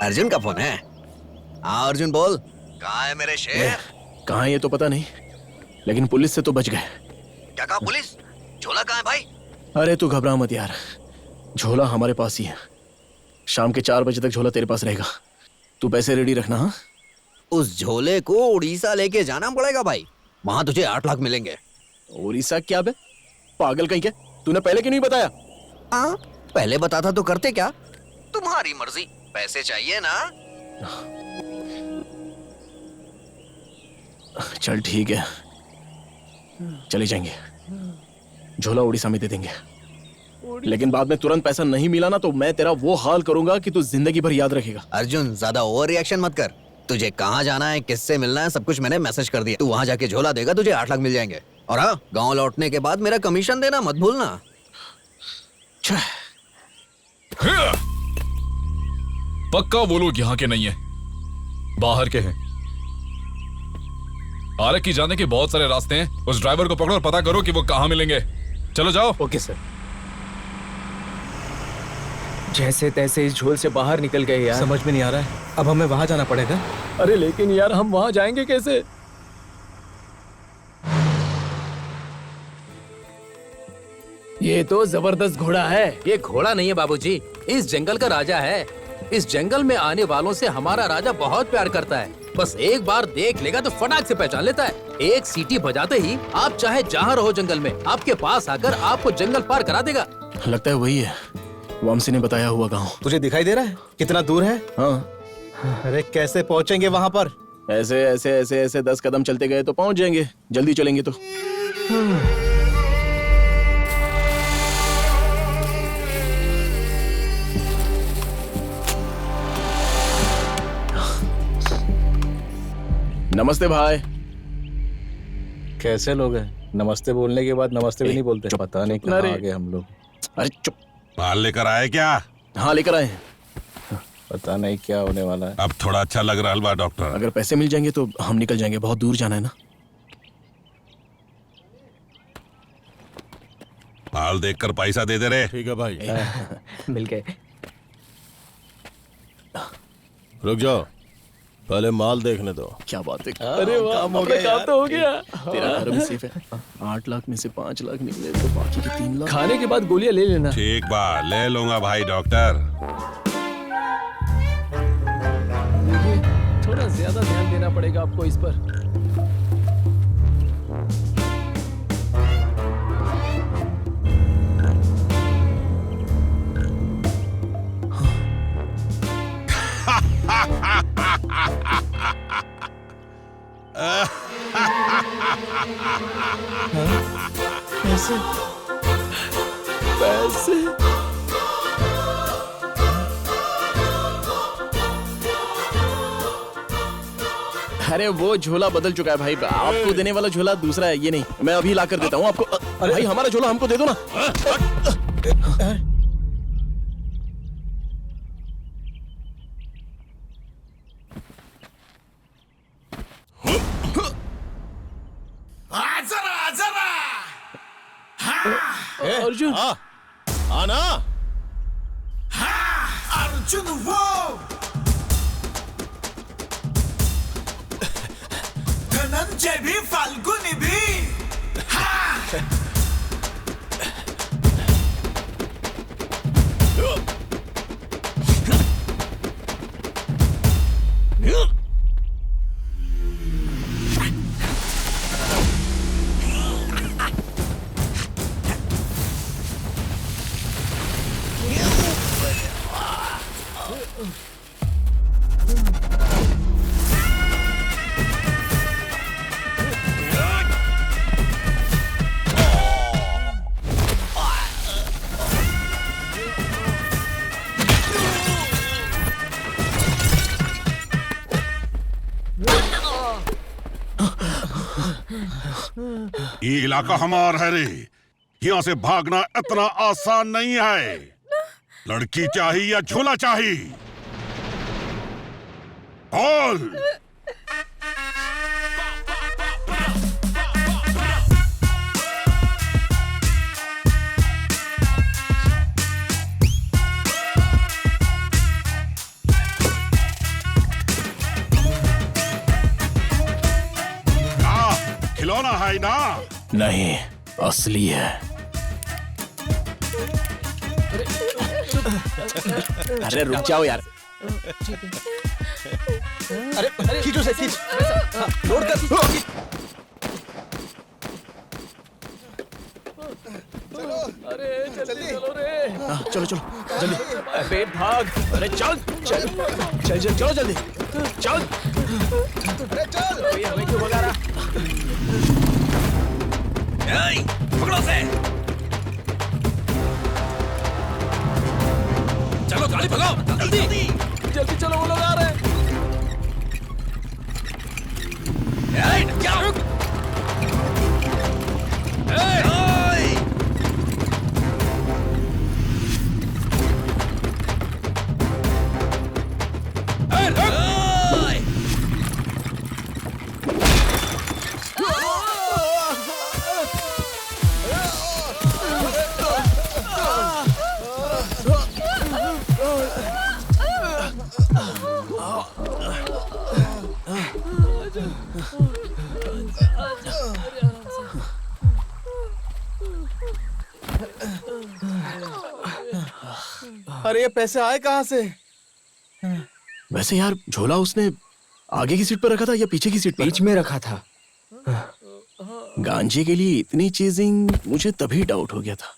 अर्जुन का फोन है? हाँ अर्जुन बोल, कहाँ है मेरे शेर? कहाँ है ये तो पता नहीं, लेकिन पुलिस से तो बच गए। क्या कहा पुलिस? झोला कहाँ है भाई? अरे तू घबरा मत यार, झोला हमारे पास ही है। शाम के 4 बजे तक झोला तेरे पास रहेगा। तू पैसे रेडी रखना। हाँ, उस झोले को उड़ीसा लेके जाना पड़ेगा भाई, वहां तुझे 8 लाख मिलेंगे। उड़ीसा क्या बे, पागल कहीं के? तूने पहले क्यों नहीं बताया? हाँ पहले बताता तो करते क्या? तुम्हारी मर्जी, पैसे चाहिए ना? चल ठीक है, चले जाएंगे। झोला उड़ीसा में दे देंगे, लेकिन बाद में तुरंत पैसा नहीं मिला ना तो मैं तेरा वो हाल करूंगा कि तू जिंदगी भर याद रखेगा। अर्जुन ज्यादा ओवर रिएक्शन मत कर। तुझे कहाँ जाना है, किससे मिलना है, सब कुछ मैंने मैसेज कर दिया। तू वहां जाके झोला देगा, तुझे 8 लाख मिल जाएंगे। और हाँ, गांव लौटने के बाद मेरा कमीशन देना मत भूलना। पक्का वो लोग यहाँ के नहीं है, बाहर के हैं। आरक की जाने के बहुत सारे रास्ते हैं। उस ड्राइवर को पकड़ो और पता करो कि वो कहाँ मिलेंगे। चलो जाओ। Okay sir. जैसे तैसे इस झोल से बाहर निकल गए यार। समझ में नहीं आ रहा है, अब हमें वहां जाना पड़ेगा। अरे लेकिन यार हम वहां जाएंगे कैसे? ये तो जबरदस्त घोड़ा है। ये घोड़ा नहीं है बाबूजी, इस जंगल का राजा है। इस जंगल में आने वालों से हमारा राजा बहुत प्यार करता है। बस एक बार देख लेगा तो फटाक से पहचान लेता है। एक सीटी बजाते ही आप चाहे जहाँ रहो जंगल में, आपके पास आकर आपको जंगल पार करा देगा। लगता है वही है, वामसी ने बताया हुआ गांव। तुझे दिखाई दे रहा है कितना दूर है? हाँ। अरे कैसे पहुंचेंगे वहां पर? ऐसे ऐसे ऐसे ऐसे 10 कदम चलते गए तो पहुंच जाएंगे, जल्दी चलेंगे तो। नमस्ते भाई। कैसे लोग हैं? नमस्ते बोलने के बाद नमस्ते भी नहीं बोलते। पता नहीं कहाँ आ गए हम लोग। अरे चुप। माल लेकर आए क्या? हाँ लेकर आए हैं। पता नहीं क्या होने वाला है। अब थोड़ा अच्छा लग रहा है डॉक्टर। अगर पैसे मिल जाएंगे तो हम निकल जाएंगे, बहुत दूर जाना है ना। माल देखकर पैसा दे दे रे। ठीक है भाई। मिल गए। रुक जाओ, पहले माल देखने दो। क्या बात है। अरे वाह, काम हो अपना गया काम यार। तो हो गया। तेरा घर भी सेफ है। 8 लाख में से 5 लाख निकले तो बाकी के 3 लाख। खाने के बाद गोलियां ले लेना। ठीक बा, ले लूंगा भाई डॉक्टर। थोड़ा ज्यादा ध्यान देना पड़ेगा आपको इस पर। पैसे पैसे अरे वो झोला बदल चुका है भाई। आपको देने वाला झोला दूसरा है, ये नहीं। मैं अभी ला कर देता हूँ आपको। भाई हमारा झोला हमको दे दो ना। जरा जरा अर्जुन आना। अर्जुन वो धनंजय भी फाल्गुनी भी ये इलाका हमार है रे। यहाँ से भागना इतना आसान नहीं है। लड़की चाहिए या झूला चाहिए? बोल। खिलौना है ना? नहीं, असली है। अरे रुक जाओ यार। अरे खींचो से खींच। लोड कर। अरे जल्दी चलो रे। चलो चलो जल्दी। पेट भाग। अरे चल चल चल चल चलो जल्दी चल। अरे चल। हमें क्यों भगा रहा? पकड़ो से। चलो गाड़ी भगाओ जल्दी। जल्दी चलो, वो लोग आ रहे हैं। अरे ये पैसे आए कहाँ से? वैसे यार झोला उसने आगे की सीट पर रखा था या पीछे की सीट पर? बीच में रखा था। गांजे के लिए इतनी चीजिंग, मुझे तभी डाउट हो गया था।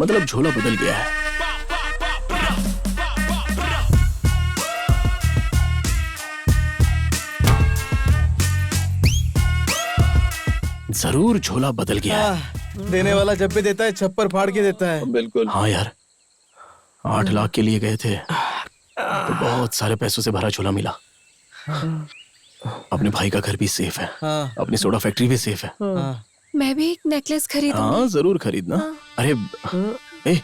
मतलब झोला बदल गया है। जरूर झोला बदल गया है। देने वाला जब भी देता है छप्पर फाड़ के देता है। बिल्कुल। हाँ यार, 8 लाख के लिए गए थे तो बहुत सारे पैसों से भरा झोला मिला। अपने भाई का घर भी सेफ है। हाँ। अपनी सोडा फैक्ट्री भी सेफ है। हाँ। मैं भी एक नेकलेस खरीदूंगी। हाँ जरूर खरीदना। अरे ए,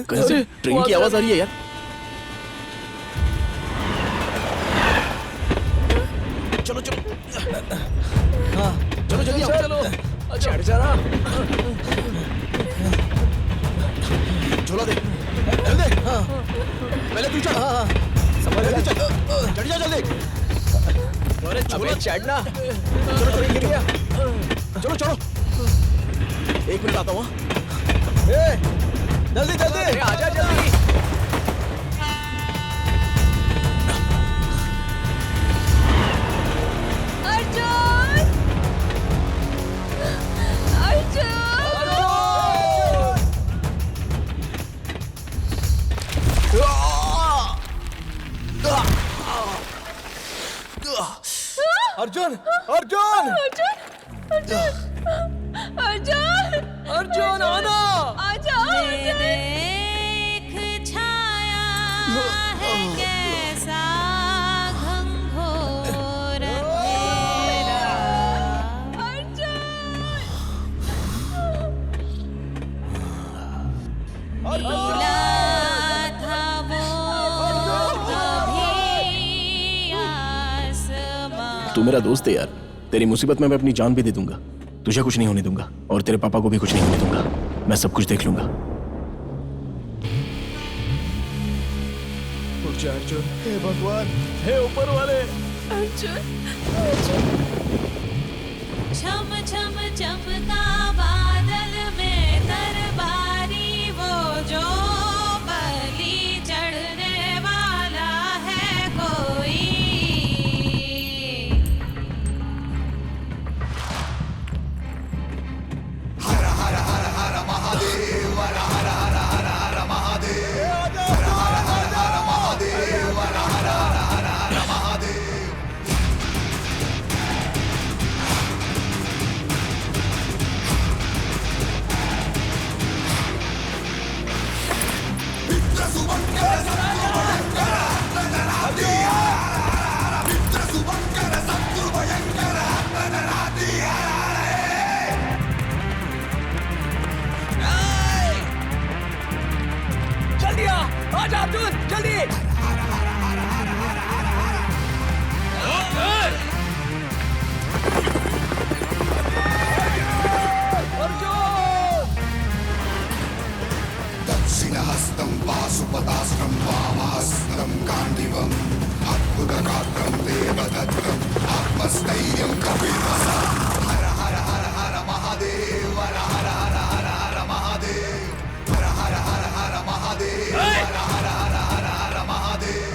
कहीं से ट्रेन की आवाज आ रही है यार। चलो चलो। हाँ। चलो जल्दी आओ। चलो चढ़ जाना। झोला दे। जल्दी। हाँ। पहले तू चढ़। जल्दी चढ़, चढ़ जा जल्दी। अरे छोड़ो चढ़ना। चलो चलो गिर गया। चलो चलो। 1 मिनट आता हूँ। जल्दी जल्दी आजा जल्दी। अर्जुन! अर्जुन अर्जुन अर्जुन आना! आजा! देख छाया है कैसा घंघोर तेरा। मिला था वो कभी आसमां। तू मेरा दोस्त है यार, तेरी मुसीबत में मैं अपनी जान भी दे दूंगा। तुझे कुछ नहीं होने दूंगा और तेरे पापा को भी कुछ नहीं होने दूंगा। मैं सब कुछ देख लूंगा। अर्जुन, हे भगवान, हे ऊपर वाले। छम छम चमका बादल में दरबारी वो जो बलि चढ़ने वाला है कोई। जल्दी आ, आजा अर्जुन, जल्दी। दक्षिणहस्तं पाशुपतास्त्रं वामहस्तं गाण्डीवम् अद्भुतगात्रं देवदत्तम् आत्मस्थैर्यं कपिलवसा। हर हर हर हर महादेव, हर हर हर हर हर महादेव, हर हर हर हर महादेव, हर हर हर हर हर महादेव।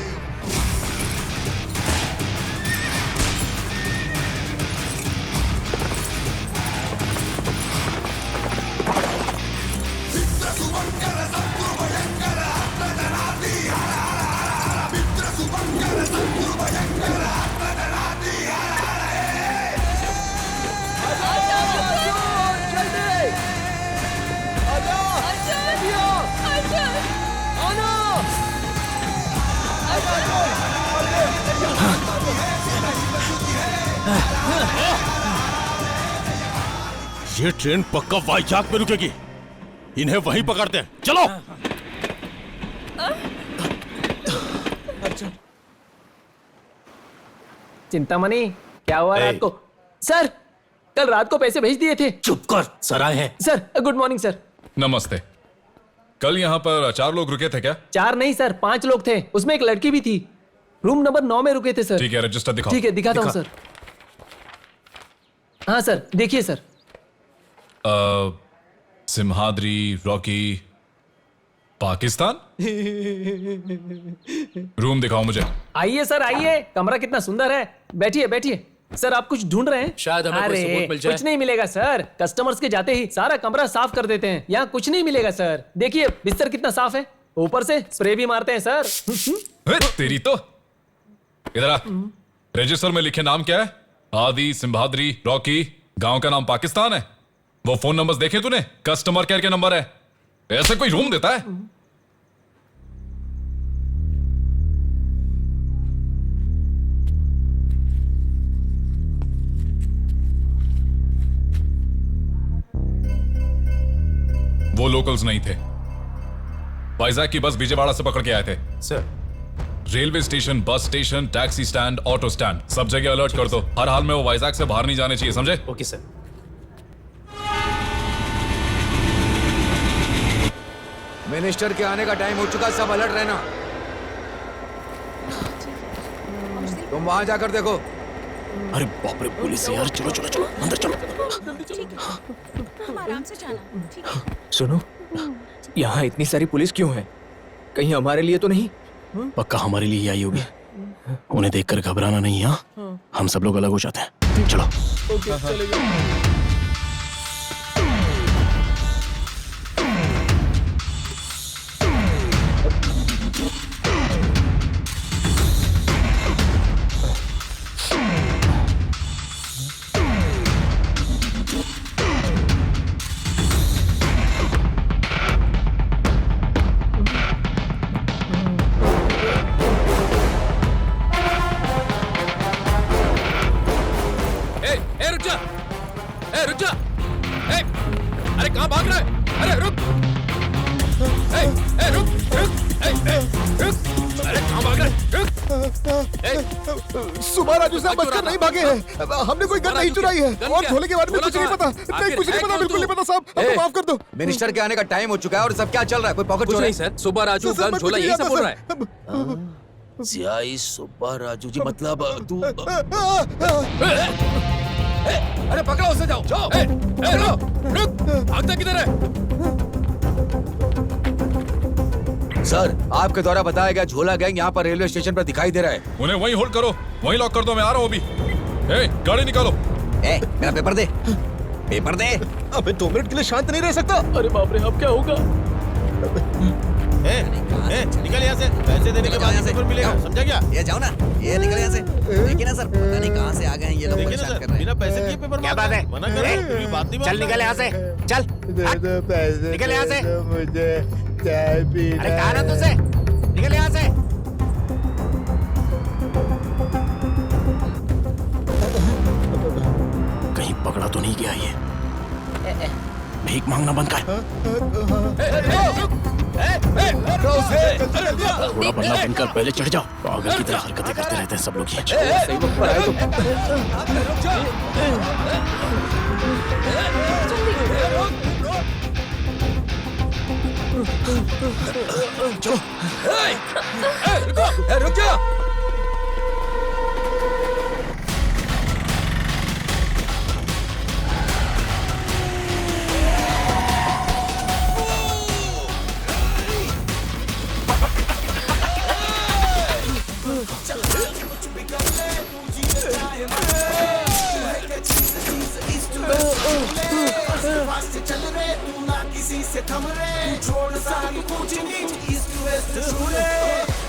मित्रसुभङ्कर शत्रुभयङ्कर आत्मजनाति, हर हर हर हर। मित्रसुभङ्कर शत्रुभयङ्कर आत्मजनाति, हर हर ये ट्रेन पक्का वाईजाग में रुकेगी। इन्हें वहीं पकड़ते हैं। चलो। चिंतामणि, क्या हुआ रात को? सर, कल रात को पैसे भेज दिए थे। चुप कर, सर आए हैं। Sir, good morning sir. नमस्ते। कल यहाँ पर 4 लोग रुके थे क्या? 4 नहीं सर, 5 लोग थे। उसमें एक लड़की भी थी। रूम नंबर 9 में रुके थे सर। ठीक है, रजिस्टर दिखाओ। ठीक है, दिखाता हूँ सर। हाँ सर, देखिए sir. Simhadri, Rocky, Pakistan. Room दिखाओ मुझे। आइए सर, आइए। कमरा कितना सुंदर है। बैठिए बैठिए। सर, आप कुछ ढूंढ रहे हैं? शायद हमें कोई सबूत मिल जाए। कुछ नहीं मिलेगा सर। कस्टमर्स के जाते ही सारा कमरा साफ कर देते हैं। यहाँ कुछ नहीं मिलेगा सर। देखिए बिस्तर कितना साफ है। ऊपर से स्प्रे भी मारते हैं सर। तेरी तो। इधर आ। रजिस्टर में लिखे नाम क्या है? आदि, सिम्हाद्री, रॉकी। गांव का नाम पाकिस्तान है। वो फोन नंबर्स देखे तूने? कस्टमर केयर के नंबर है। ऐसे कोई रूम देता है? वो लोकल्स नहीं थे। वाइजैक की बस विजयवाड़ा से पकड़ के आए थे। Sir, railway station, bus station, taxi stand, auto stand, सब जगह अलर्ट कर दो। हर हाल में वो वाइजैक से बाहर नहीं जाने चाहिए, समझे? Okay sir. मिनिस्टर के आने का टाइम हो चुका, सब अलर्ट रहना। तुम वहां जाकर देखो। अरे बाप रे, पुलिस है यार। चलो चलो चलो अंदर चलो। हम आराम से जाना, ठीक है? सुनो, यहाँ इतनी सारी पुलिस क्यों है? कहीं हमारे लिए तो नहीं? पक्का हमारे लिए ही आई होगी। उन्हें देखकर घबराना नहीं। हाँ, हम सब लोग अलग हो जाते हैं। चलो। रुक जा। अरे कहाँ भाग रहा है? अरे रुक। रुक रुक रुक। अरे कहाँ भाग रहा है? सुबह राजू साहब बचकर नहीं भागे हैं। हमने कोई गन नहीं चुराई है और झोले के बारे में कुछ नहीं पता। नहीं, कुछ नहीं पता, बिल्कुल नहीं पता साहब। हमको माफ कर दो। मिनिस्टर के आने का टाइम हो चुका है और सब क्या चल रहा है? कोई पॉकेट चोर नहीं सर, सुबह राजू गन झोला यही सब बोल रहा है। सियाई सुब्बा राजू जी मतलब तू अरे पकड़ो उसे, जाओ जाओ। रुक, भागता किधर है? सर, आपके द्वारा बताया गया झोला गैंग यहाँ पर रेलवे स्टेशन पर दिखाई दे रहा है। उन्हें वहीं होल्ड करो, वहीं लॉक कर दो। मैं आ रहा हूँ अभी। गाड़ी निकालो। मेरा पेपर दे, पेपर दे। अबे 2 मिनट के लिए शांत नहीं रह सकता। अरे बाप रे, अब क्या होगा? निकल यहाँ से। पैसे देने के बाद पेपर मिलेगा, समझा क्या? ये जाओ ना, ये निकल यहाँ से। देखिए ना सर, पता नहीं कहाँ से आ गए हैं ये लोग, परेशान कर रहे हैं। बिना पैसे के पेपर क्या बात है? मना कर रहे हैं, बात नहीं। चल निकल यहाँ से, चल निकल यहाँ से। मुझे चाय पीना। अरे कहा ना तुझसे, निकल यहाँ से। कहीं पकड़ा तो नहीं गया ये? भीख मांगना बंद कर। थोड़ा बदला बनकर पहले चढ़ जाओ। पागल की तरह हरकतें करते रहते हैं सब लोग। सही वक्त पर आए तो चलो। रुक जा। चल रे तू ना किसी से थम रे, छोड़ सारी ऊंच नीच ईस्ट वेस्ट छूले।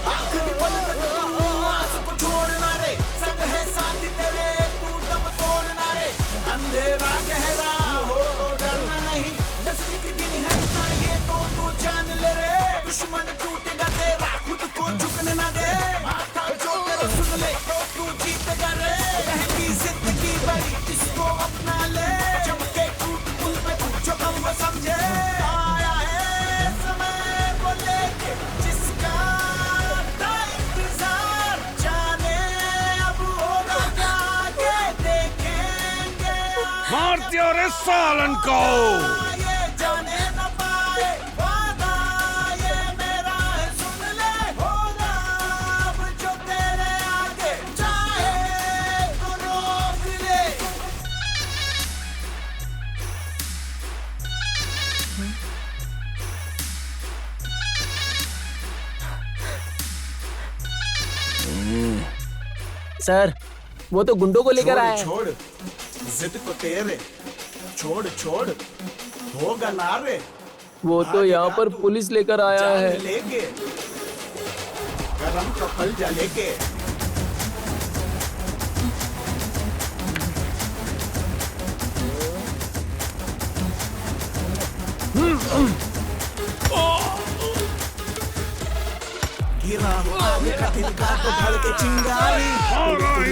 आखिरी पल तक तू आस को छोड़ना रे, संग है साथ तेरे तू दम तोड़ना रे। अंधेरा गहरा हो तो डरना नहीं, नजदीक भी नहीं है ना ये तो तू जान ले रे। दुश्मन टूटेगा तेरा, खुद को झुकने ना दे। माथा जो तेरा सुन ले तो तू जीतेगा रे। महंगी जिंदगी बड़ी, इसको अपना ले। चमके समझे आया है समय को लेके, जिसका था इंतजार। जाने अब होगा क्या, आगे देखेंगे। मार दिया रे सालन को। ये जाने न पाए वादा ये मेरा है, सुन ले। होगा अब जो तेरे आगे, चाहे तो रोक ले। सर, वो तो गुंडों को लेकर आया है। छोड़ जिद को तेरे, छोड़ छोड़ होगा ना रे। वो तो यहाँ पर पुलिस लेकर आया है। लेके गरम का फल जा लेके। गिरा आगे का तिनका तो भड़ के चिंगारी।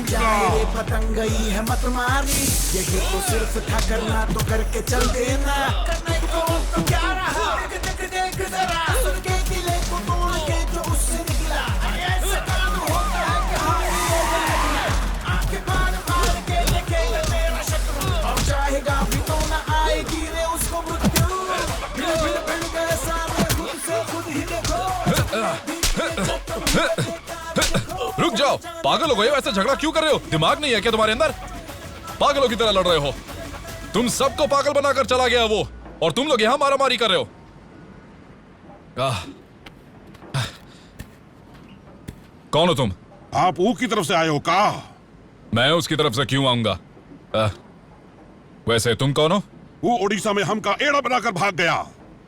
जाए पतंग गई है मत मारी, यही तो सिर्फ था करना तो करके चल देना। करने को तो क्या रहा, देख देख जरा सुन के दिले को तोड़ के जो उससे निकला। ऐसा काम होता है कहाँ ये जाना, आंखें फाड़ फाड़ के देखेगा तेरा शत्रु। और चाहेगा भी तो न आएगी रे उसको मृत्यु। भिड़ भिड़ भिड़ गए सारे, खुद से खुद ही देखो। रुक रुक जाओ, पागल हो गए हो? ऐसा झगड़ा क्यों कर रहे हो? दिमाग नहीं है क्या तुम्हारे अंदर? पागलों की तरह लड़ रहे हो। तुम सबको पागल बनाकर चला गया वो, और तुम लोग यहां मारामारी कर रहे हो। कौन हो तुम? आप ऊ की तरफ से आए हो का? मैं उसकी तरफ से क्यों आऊंगा? वैसे तुम कौन हो? वो उड़ीसा में हमका एड़ा बनाकर भाग गया।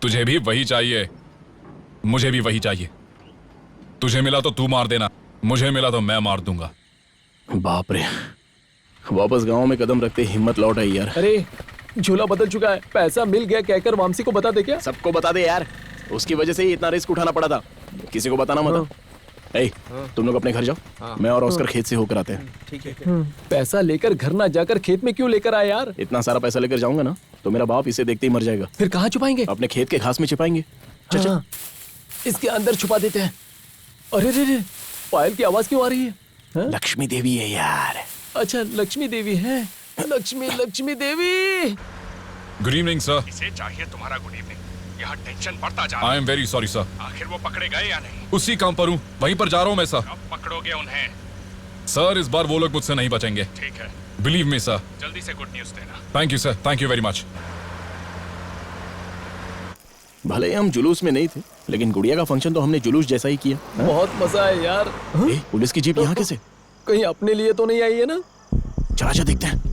तुझे भी वही चाहिए, मुझे भी वही चाहिए। तुझे मिला तो तू मार देना, मुझे मिला तो मैं मार दूंगा। बाप रे, वापस गांव में कदम रखते हिम्मत लौट आई यार। अरे झूला बदल चुका है, पैसा मिल गया कहकर वामसी को बता दे क्या? सबको बता दे यार, उसकी वजह से ही इतना रिस्क उठाना पड़ा था। किसी को बताना मत। ए, तुम लोग अपने घर जाओ, मैं और ऑस्कर खेत से होकर आते हैं। ठीक है। पैसा लेकर घर ना जाकर खेत में क्यों लेकर आए यार? इतना सारा पैसा लेकर जाऊंगा ना तो मेरा बाप इसे देखते ही मर जाएगा। फिर कहाँ छुपाएंगे? अपने खेत के घास में छिपाएंगे। हाँ, इसके अंदर छुपा देते हैं। अरे रे रे, पायल की आवाज क्यों आ रही है? लक्ष्मी देवी है यार। अच्छा लक्ष्मी देवी है। Lakshmi Devi. Good evening sir. इसे चाहिए तुम्हारा गुड इवनिंग। यहाँ टेंशन बढ़ता जा रहा है। I am very sorry sir. आखिर वो पकड़े गए या नहीं? उसी काम पर हूँ, वहीं पर जा रहा हूँ मैं सर। अब पकड़ोगे उन्हें? सर इस बार वो लोग मुझसे नहीं बचेंगे। ठीक है, बिलीव मी सर। जल्दी से गुड न्यूज देना। Thank you sir, thank you very much. भले ही हम जुलूस में नहीं थे, लेकिन गुड़िया का फंक्शन तो हमने जुलूस जैसा ही किया। बहुत मजा है यार। पुलिस की जीप यहाँ कैसे? कहीं अपने लिए तो नहीं आई है ना? चला जा देखते हैं।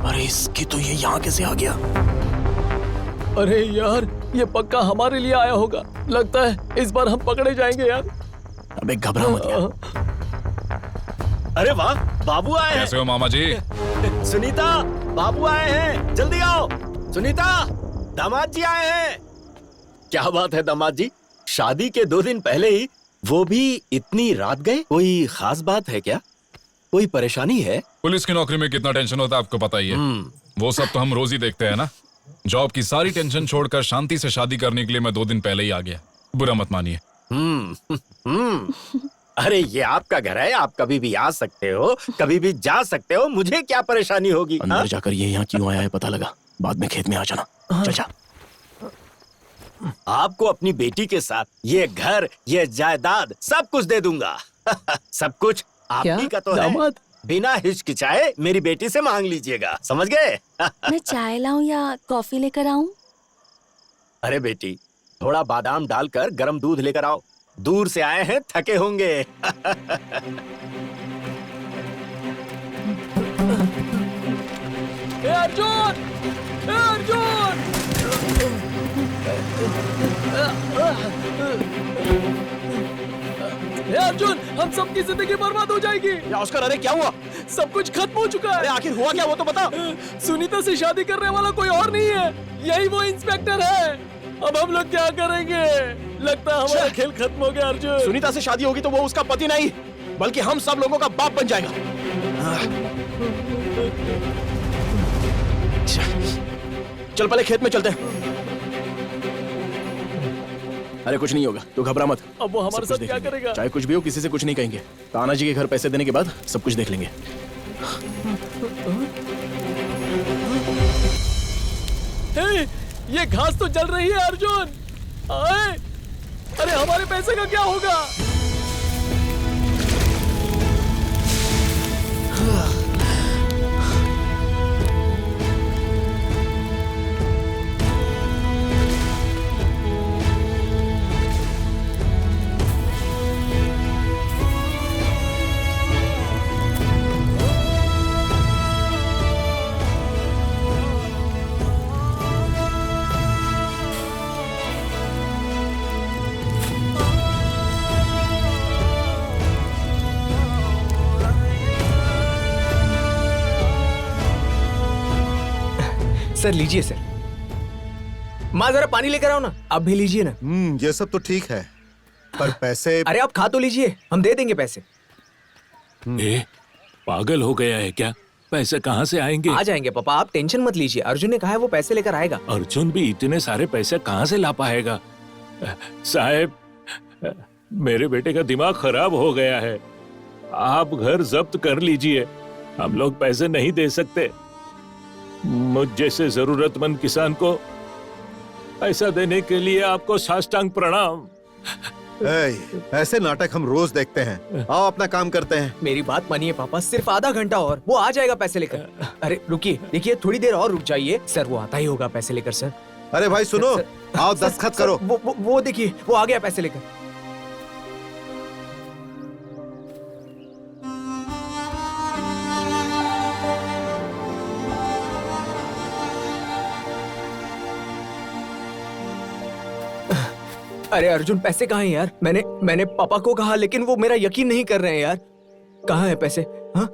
अरे इसकी तो ये यहाँ कैसे आ गया? अरे यार, ये पक्का हमारे लिए आया होगा। लगता है इस बार हम पकड़े जाएंगे यार। अबे घबरा मत यार। अरे वाह, बाबू आए हैं। कैसे हो मामा जी? सुनीता, बाबू आए हैं, जल्दी आओ। सुनीता, दामाद जी आए हैं। क्या बात है दामाद जी, शादी के 2 दिन पहले ही, वो भी इतनी रात गए? कोई खास बात है क्या? कोई परेशानी है? पुलिस की नौकरी में कितना टेंशन होता है आपको पता ही है। वो सब तो हम रोज ही देखते हैं ना। जॉब की सारी टेंशन छोड़कर शांति से शादी करने के लिए मैं 2 दिन पहले ही आ गया। बुरा मत मानिए। अरे ये आपका घर है, आप कभी भी आ सकते हो, कभी भी जा सकते हो, मुझे क्या परेशानी होगी? अंदर जाकर ये यहाँ क्यों आया है पता लगा, बाद में खेत में आ जाना। चल जा। आपको अपनी बेटी के साथ ये घर, ये जायदाद सब कुछ दे दूंगा। सब कुछ आप ही का तो है। बिना हिचकिचाए मेरी बेटी से मांग लीजिएगा, समझ गए? मैं चाय लाऊं या कॉफी लेकर आऊं? अरे बेटी, थोड़ा बादाम डालकर गरम दूध लेकर आओ। दूर से आए हैं, थके होंगे। अर्जुन! अर्जुन! अर्जुन, हम सबकी जिंदगी बर्बाद हो जाएगी। ऑस्कर, अरे क्या हुआ? सब कुछ खत्म हो चुका है। अरे आखिर हुआ क्या, वो तो बता। सुनीता से शादी करने वाला कोई और नहीं है, यही वो इंस्पेक्टर है। अब हम लोग क्या करेंगे? लगता है हमारा खेल खत्म हो गया अर्जुन। सुनीता से शादी होगी तो वो उसका पति नहीं, बल्कि हम सब लोगों का बाप बन जाएगा। चल पहले खेत में चलते हैं। अरे कुछ नहीं होगा, तू घबरा मत। अब वो हमारे साथ क्या करेगा? चाहे कुछ भी हो, किसी से कुछ नहीं कहेंगे। ताना जी के घर पैसे देने के बाद सब कुछ देख लेंगे। ये घास तो जल रही है अर्जुन। आए! अरे हमारे पैसे का क्या होगा? सर लीजिए सर। माँ जरा पानी लेकर आओ ना। आप भी लीजिए ना। ये सब तो ठीक है, पर पैसे। अरे आप खा तो लीजिए, हम दे देंगे पैसे। पागल हो गया है क्या? पैसे कहाँ से आएंगे? आ जाएंगे पापा, आप टेंशन मत लीजिए। अर्जुन ने कहा है वो पैसे लेकर आएगा। अर्जुन भी इतने सारे पैसे कहाँ से ला पाएगा? साहब, मेरे बेटे का दिमाग खराब हो गया है। आप घर जब्त कर लीजिए, हम लोग पैसे नहीं दे सकते। मुझ जैसे जरूरतमंद किसान को पैसा देने के लिए आपको साष्टांग प्रणाम। ऐसे नाटक हम रोज देखते हैं, आओ अपना काम करते हैं। मेरी बात मानिए पापा, सिर्फ आधा घंटा और वो आ जाएगा पैसे लेकर। अरे रुकिए, देखिए थोड़ी देर और रुक जाइए सर, वो आता ही होगा पैसे लेकर सर। अरे भाई सुनो, आओ दस्तखत करो। वो देखिए वो आ गया पैसे लेकर। अरे अर्जुन पैसे कहाँ हैं यार? मैंने पापा को कहा लेकिन वो मेरा यकीन नहीं कर रहे हैं यार। कहाँ है पैसे? हाँ?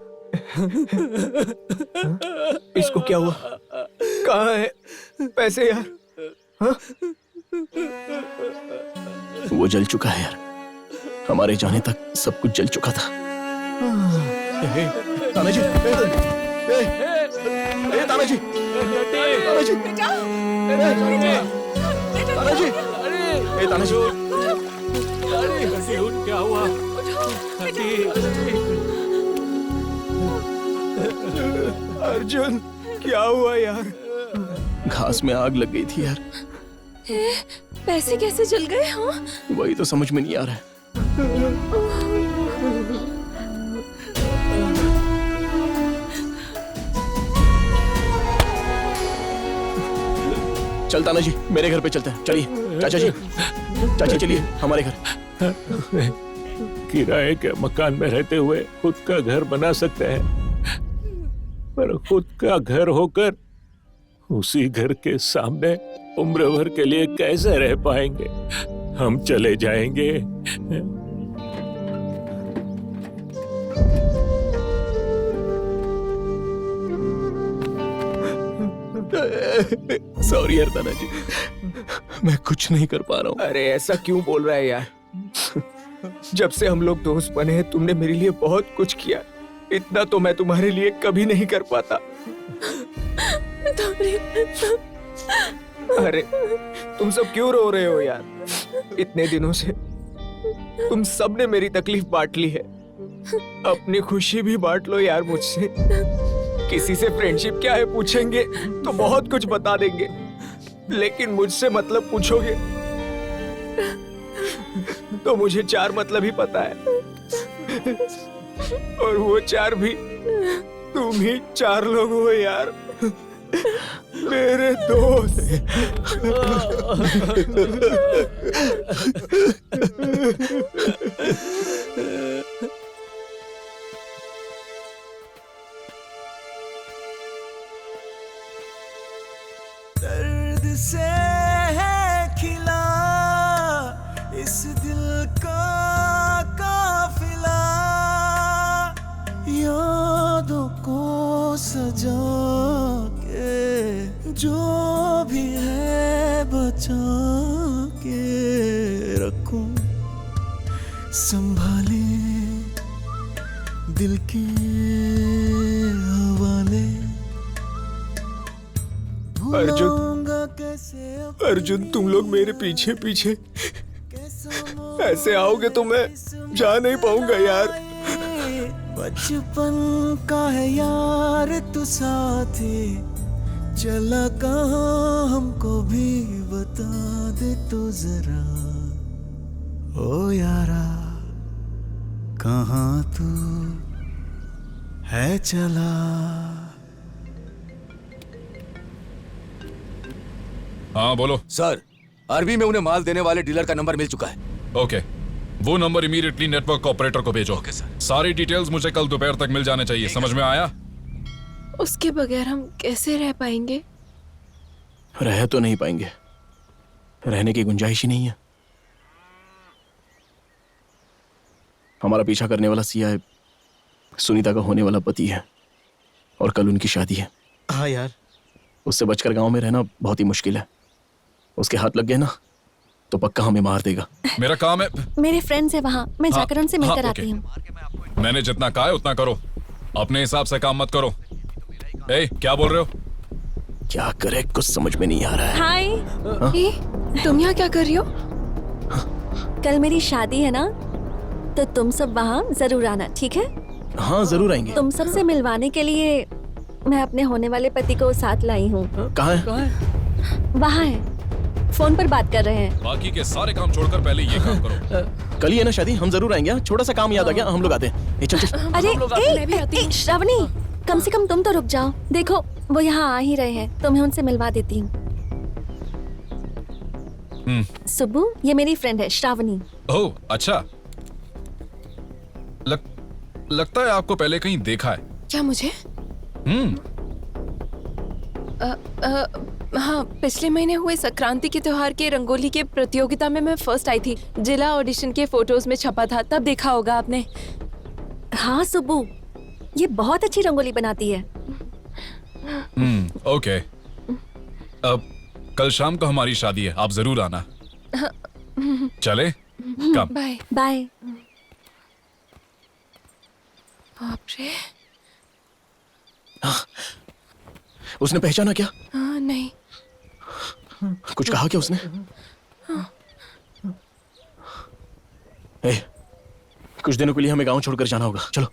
इसको क्या हुआ? कहाँ है पैसे यार? हाँ? वो जल चुका है यार, हमारे जाने तक सब कुछ जल चुका था। तानाजी, तानाजी, तानाजी, तानाजी, तानाजी, क्या हुआ? अर्जुन क्या हुआ यार? घास में आग लग गई थी यार। पैसे कैसे जल गए? हाँ वही तो समझ में नहीं आ रहा है। चल तानाजी, मेरे घर पे चलते हैं। चलिए चाचा जी, चाची चलिए हमारे घर। किराए के मकान में रहते हुए खुद का घर बना सकते हैं, पर खुद का घर होकर उसी घर के सामने उम्र भर के लिए कैसे रह पाएंगे? हम चले जाएंगे। सॉरी यार तानाजी, मैं कुछ नहीं कर पा रहा हूँ। अरे ऐसा क्यों बोल रहा है यार? जब से हम लोग दोस्त बने हैं तुमने मेरे लिए बहुत कुछ किया, इतना तो मैं तुम्हारे लिए कभी नहीं कर पाता। अरे तुम सब क्यों रो रहे हो यार? इतने दिनों से तुम सब ने मेरी तकलीफ बांट ली है, अपनी खुशी भी बांट लो यार मुझसे। किसी से फ्रेंडशिप क्या है पूछेंगे तो बहुत कुछ बता देंगे, लेकिन मुझसे मतलब पूछोगे तो मुझे 4 मतलब ही पता है, और वो 4 भी तुम ही 4 लोग हो यार, मेरे दोस्त। दर्द से है खिला इस दिल का काफिला, यादों को सजा के जो भी है बचा के रखूं, संभाले दिल के हवाले। अर्जुन तुम लोग मेरे पीछे पीछे ऐसे आओगे तो मैं जा नहीं पाऊंगा यार। बचपन का है यार तू साथी, चला कहाँ हमको भी बता दे तो जरा। ओ यारा कहाँ तू है चला। हाँ बोलो सर, अरबी में उन्हें माल देने वाले डीलर का नंबर मिल चुका है। ओके, वो नंबर इमीडिएटली नेटवर्क ऑपरेटर को भेजो। Okay sir. सारी डिटेल्स मुझे कल दोपहर तक मिल जाने चाहिए, समझ में आया? उसके बगैर हम कैसे रह पाएंगे? रह तो नहीं पाएंगे, रहने की गुंजाइश ही नहीं है। हमारा पीछा करने वाला सिया सुनीता का होने वाला पति है, और कल उनकी शादी है। हाँ यार, उससे बचकर गांव में रहना बहुत ही मुश्किल है। उसके हाथ लग गए ना तो पक्का हमें मार देगा। मेरा काम है, मेरे फ्रेंड्स है वहाँ, मैं जाकर उनसे मिलकर आती हूँ। मैंने जितना कहा है उतना करो, अपने हिसाब से काम मत करो। ए, क्या बोल रहे हो? क्या करे कुछ समझ में नहीं आ रहा है। हाय, तुम यहाँ क्या कर रही हो? कल मेरी शादी है ना, तो तुम सब वहाँ जरूर आना, ठीक है? हाँ जरूर आएंगे। तुम सबसे मिलवाने के लिए मैं अपने होने वाले पति को साथ लाई हूँ। कहाँ है? वहाँ है, फोन पर बात कर रहे हैं। बाकी के सारे काम छोड़कर पहले ये काम करो। कल ही है ना शादी, हम जरूर आएंगे। हाँ, छोटा सा काम याद आ गया, हम लोग आते हैं। चल चल। अरे श्रावणी, कम से कम तुम तो रुक जाओ। देखो वो यहाँ आ ही रहे हैं, तो मैं उनसे मिलवा देती हूँ। सुब्बू, ये मेरी फ्रेंड है श्रावणी। ओह अच्छा। लगता है आपको पहले कहीं देखा है। क्या मुझे? हाँ, पिछले महीने हुए संक्रांति के त्योहार के रंगोली के प्रतियोगिता में मैं फर्स्ट आई थी। जिला ऑडिशन के फोटोज में छपा था, तब देखा होगा आपने। हाँ सुब्बू, ये बहुत अच्छी रंगोली बनाती है। ओके। अब कल शाम को हमारी शादी है, आप जरूर आना। चले? कम। Bye bye. बाप रे। उसने पहचाना क्या? नहीं। कुछ कहा क्या उसने? कुछ दिनों के लिए हमें गांव छोड़कर जाना होगा, चलो।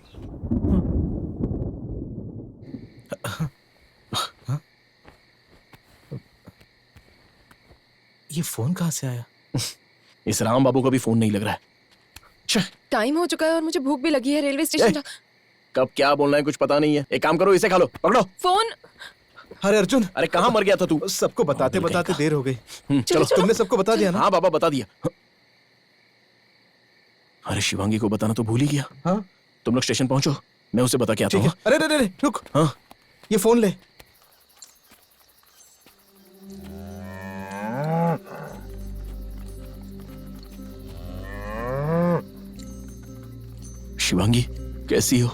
ये फोन कहाँ से आया? इस राम बाबू का भी फोन नहीं लग रहा है। टाइम हो चुका है और मुझे भूख भी लगी है। रेलवे स्टेशन कब क्या बोलना है कुछ पता नहीं है। एक काम करो, इसे खा लो, पकड़ो फोन। अरे अर्जुन, अरे कहाँ मर गया था तू? सबको बताते बताते देर हो गई। चलो। तुमने सबको बता दिया ना? हाँ बाबा बता दिया। अरे शिवांगी को बताना तो भूल ही गया। हाँ? तुम लोग स्टेशन पहुंचो, मैं उसे बता के आता हूँ। अरे अरे अरे रुक। हाँ? ये फोन ले। शिवांगी कैसी हो?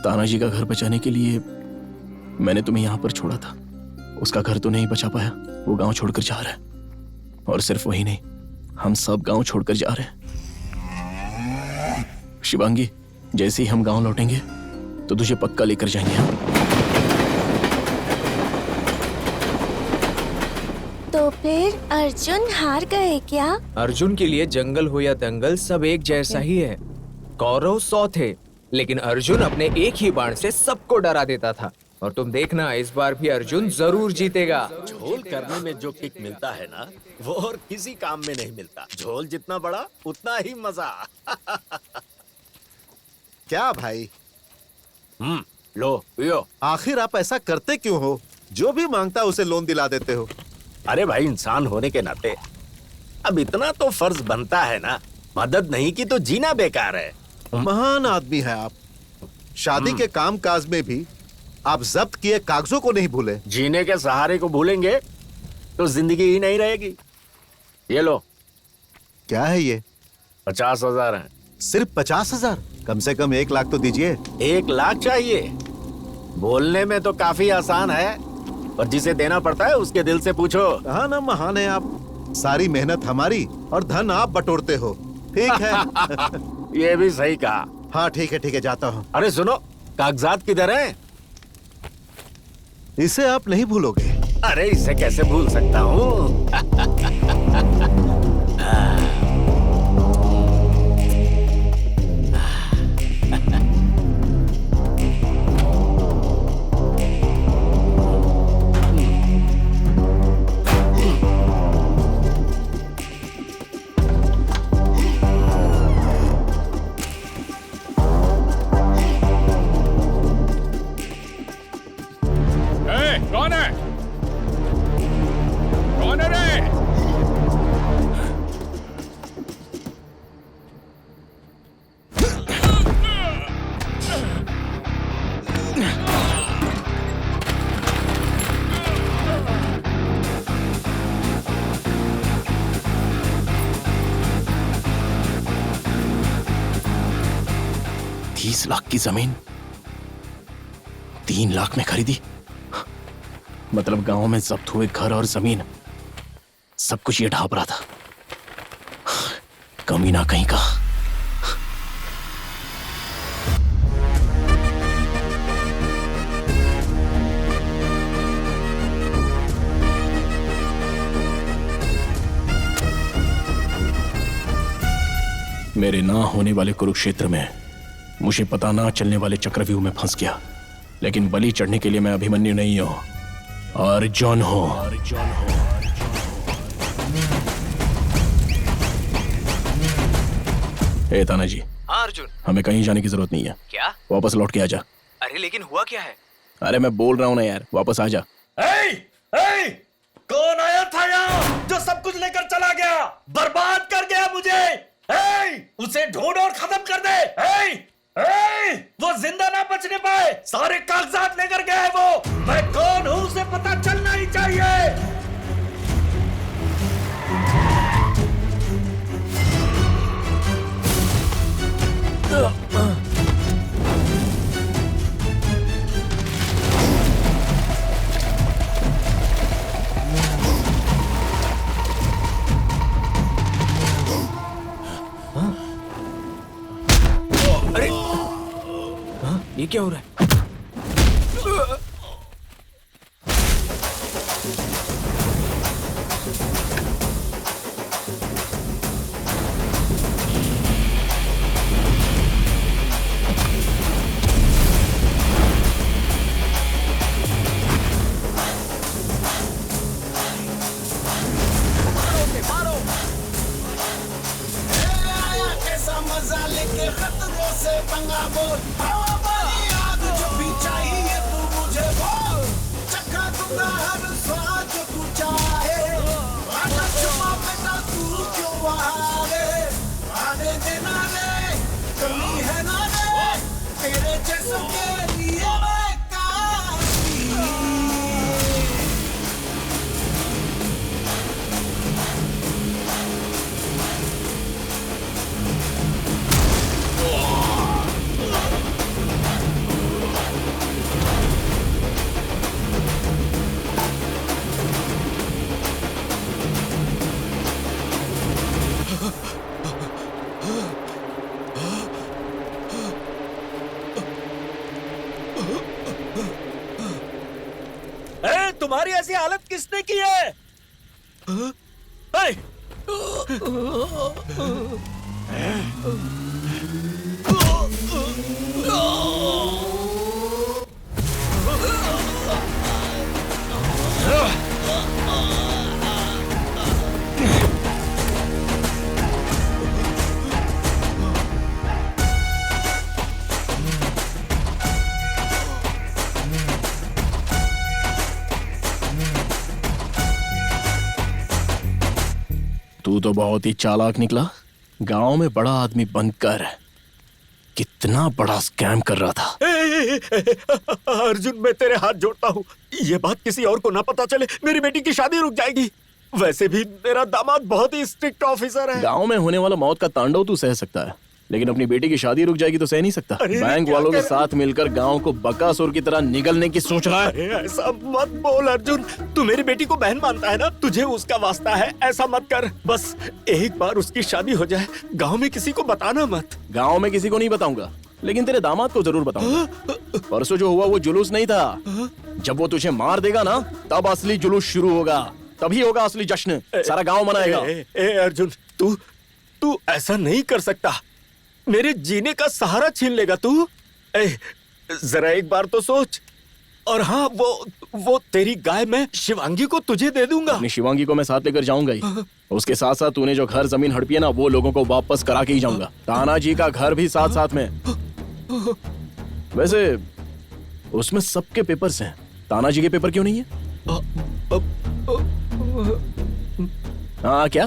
तानाजी का घर बचाने के लिए मैंने तुम्हें यहाँ पर छोड़ा था। उसका घर तो नहीं बचा पाया, वो गांव छोड़कर जा रहा है। और सिर्फ वही नहीं, हम सब गांव छोड़कर जा रहे हैं। शिवांगी, जैसे ही हम गांव लौटेंगे तो तुझे पक्का लेकर जाएंगे हम। तो फिर अर्जुन हार गए क्या? अर्जुन के लिए जंगल हो या दंगल सब एक जैसा ही है। कौरव 100 थे, लेकिन अर्जुन अपने एक ही बाण से सबको डरा देता था। और तुम देखना, इस बार भी अर्जुन जरूर जीतेगा। झोल करने में जो किक मिलता है ना, वो और किसी काम में नहीं मिलता। झोल जितना बड़ा उतना ही मजा। क्या भाई? लो पियो। आखिर आप ऐसा करते क्यों हो? जो भी मांगता उसे लोन दिला देते हो। अरे भाई, इंसान होने के नाते अब इतना तो फर्ज बनता है ना। मदद नहीं की तो जीना बेकार है। महान आदमी है आप। शादी के काम काज में भी आप जब्त किए कागजों को नहीं भूले। जीने के सहारे को भूलेंगे तो जिंदगी ही नहीं रहेगी। ये लो। क्या है ये? 50,000 है। सिर्फ 50,000? कम से कम 1 लाख तो दीजिए। 1 लाख चाहिए? बोलने में तो काफी आसान है, और जिसे देना पड़ता है उसके दिल से पूछो। हाँ ना, महान है आप। सारी मेहनत हमारी और धन आप बटोरते हो। ठीक है। ये भी सही कहा। हाँ ठीक है, जाता हूँ। अरे सुनो, कागजात किधर हैं? इसे आप नहीं भूलोगे। अरे इसे कैसे भूल सकता हूँ? कौन है? कौन है रे? 30 लाख की जमीन 3 लाख में खरीदी। मतलब गांव में जब्त हुए घर और जमीन सब कुछ ये ढांप रहा था। कमीना कहीं का। मेरे ना होने वाले कुरुक्षेत्र में मुझे पता ना चलने वाले चक्रव्यूह में फंस गया, लेकिन बलि चढ़ने के लिए मैं अभिमन्यु नहीं हूं, अर्जुन हूं। ए तानाजी, हाँ अर्जुन। हमें कहीं जाने की जरूरत नहीं है। क्या? वापस लौट के आ जा। अरे लेकिन हुआ क्या है? अरे मैं बोल रहा हूं ना यार, वापस आ जा। कौन आया था यहाँ जो सब कुछ लेकर चला गया, बर्बाद कर गया मुझे? उसे ढूंढ और खत्म कर दे। वो जिंदा ना बचने पाए, सारे कागजात लेकर गया है वो। मैं कौन हूँ उसे पता चलना ही चाहिए। अरे ये क्या हो रहा है? कैसा मजा लेके खतरों से पंगा बोल, हवा वाली आग जो भी चाहिए तू मुझे बोल, चखा दूंगा हर स्वाद जो तू चाहे, आजा छुपा बेटा तू क्यों वहाँ रे, आने देना रे, कमी है ना रे, तेरे जैसों के लिए मैं काफी। तुम्हारी ऐसी हालत किसने की है? तू तो बहुत ही चालाक निकला। गांव में बड़ा आदमी बनकर कितना बड़ा स्कैम कर रहा था। अर्जुन, मैं तेरे हाथ जोड़ता हूँ, ये बात किसी और को ना पता चले, मेरी बेटी की शादी रुक जाएगी। वैसे भी मेरा दामाद बहुत ही स्ट्रिक्ट ऑफिसर है। गांव में होने वाला मौत का तांडव तू सह सकता है, लेकिन अपनी बेटी की शादी रुक जाएगी तो सह नहीं सकता। बैंक वालों के साथ मिलकर गांव को बकासुर की तरह निगलने की सोच रहा है। ऐसा मत बोल अर्जुन, तू मेरी बेटी को बहन मानता है ना, तुझे उसका वास्ता है, ऐसा मत कर। बस एक बार उसकी शादी हो जाए, गांव में किसी को बताना मत। गांव में किसी को नहीं बताऊंगा, लेकिन तेरे दामाद को जरूर बताऊंगा। परसों जो हुआ वो जुलूस नहीं था। जब वो तुझे मार देगा ना, तब असली जुलूस शुरू होगा, तभी होगा असली जश्न, सारा गांव मनाएगा। अर्जुन, तू ऐसा नहीं कर सकता, मेरे जीने का सहारा छीन लेगा तू। जरा एक बार तो सोच। और हाँ, वो तेरी गाय मैं शिवांगी को तुझे दे दूंगा। अपनी शिवांगी को मैं साथ लेकर जाऊंगा ही। उसके साथ साथ तूने जो घर जमीन हड़पी है ना, वो लोगों को वापस करा के ही जाऊंगा। तानाजी का घर भी साथ साथ में। वैसे उसमें सबके पेपर्स हैं, तानाजी के पेपर क्यों नहीं है? हाँ क्या?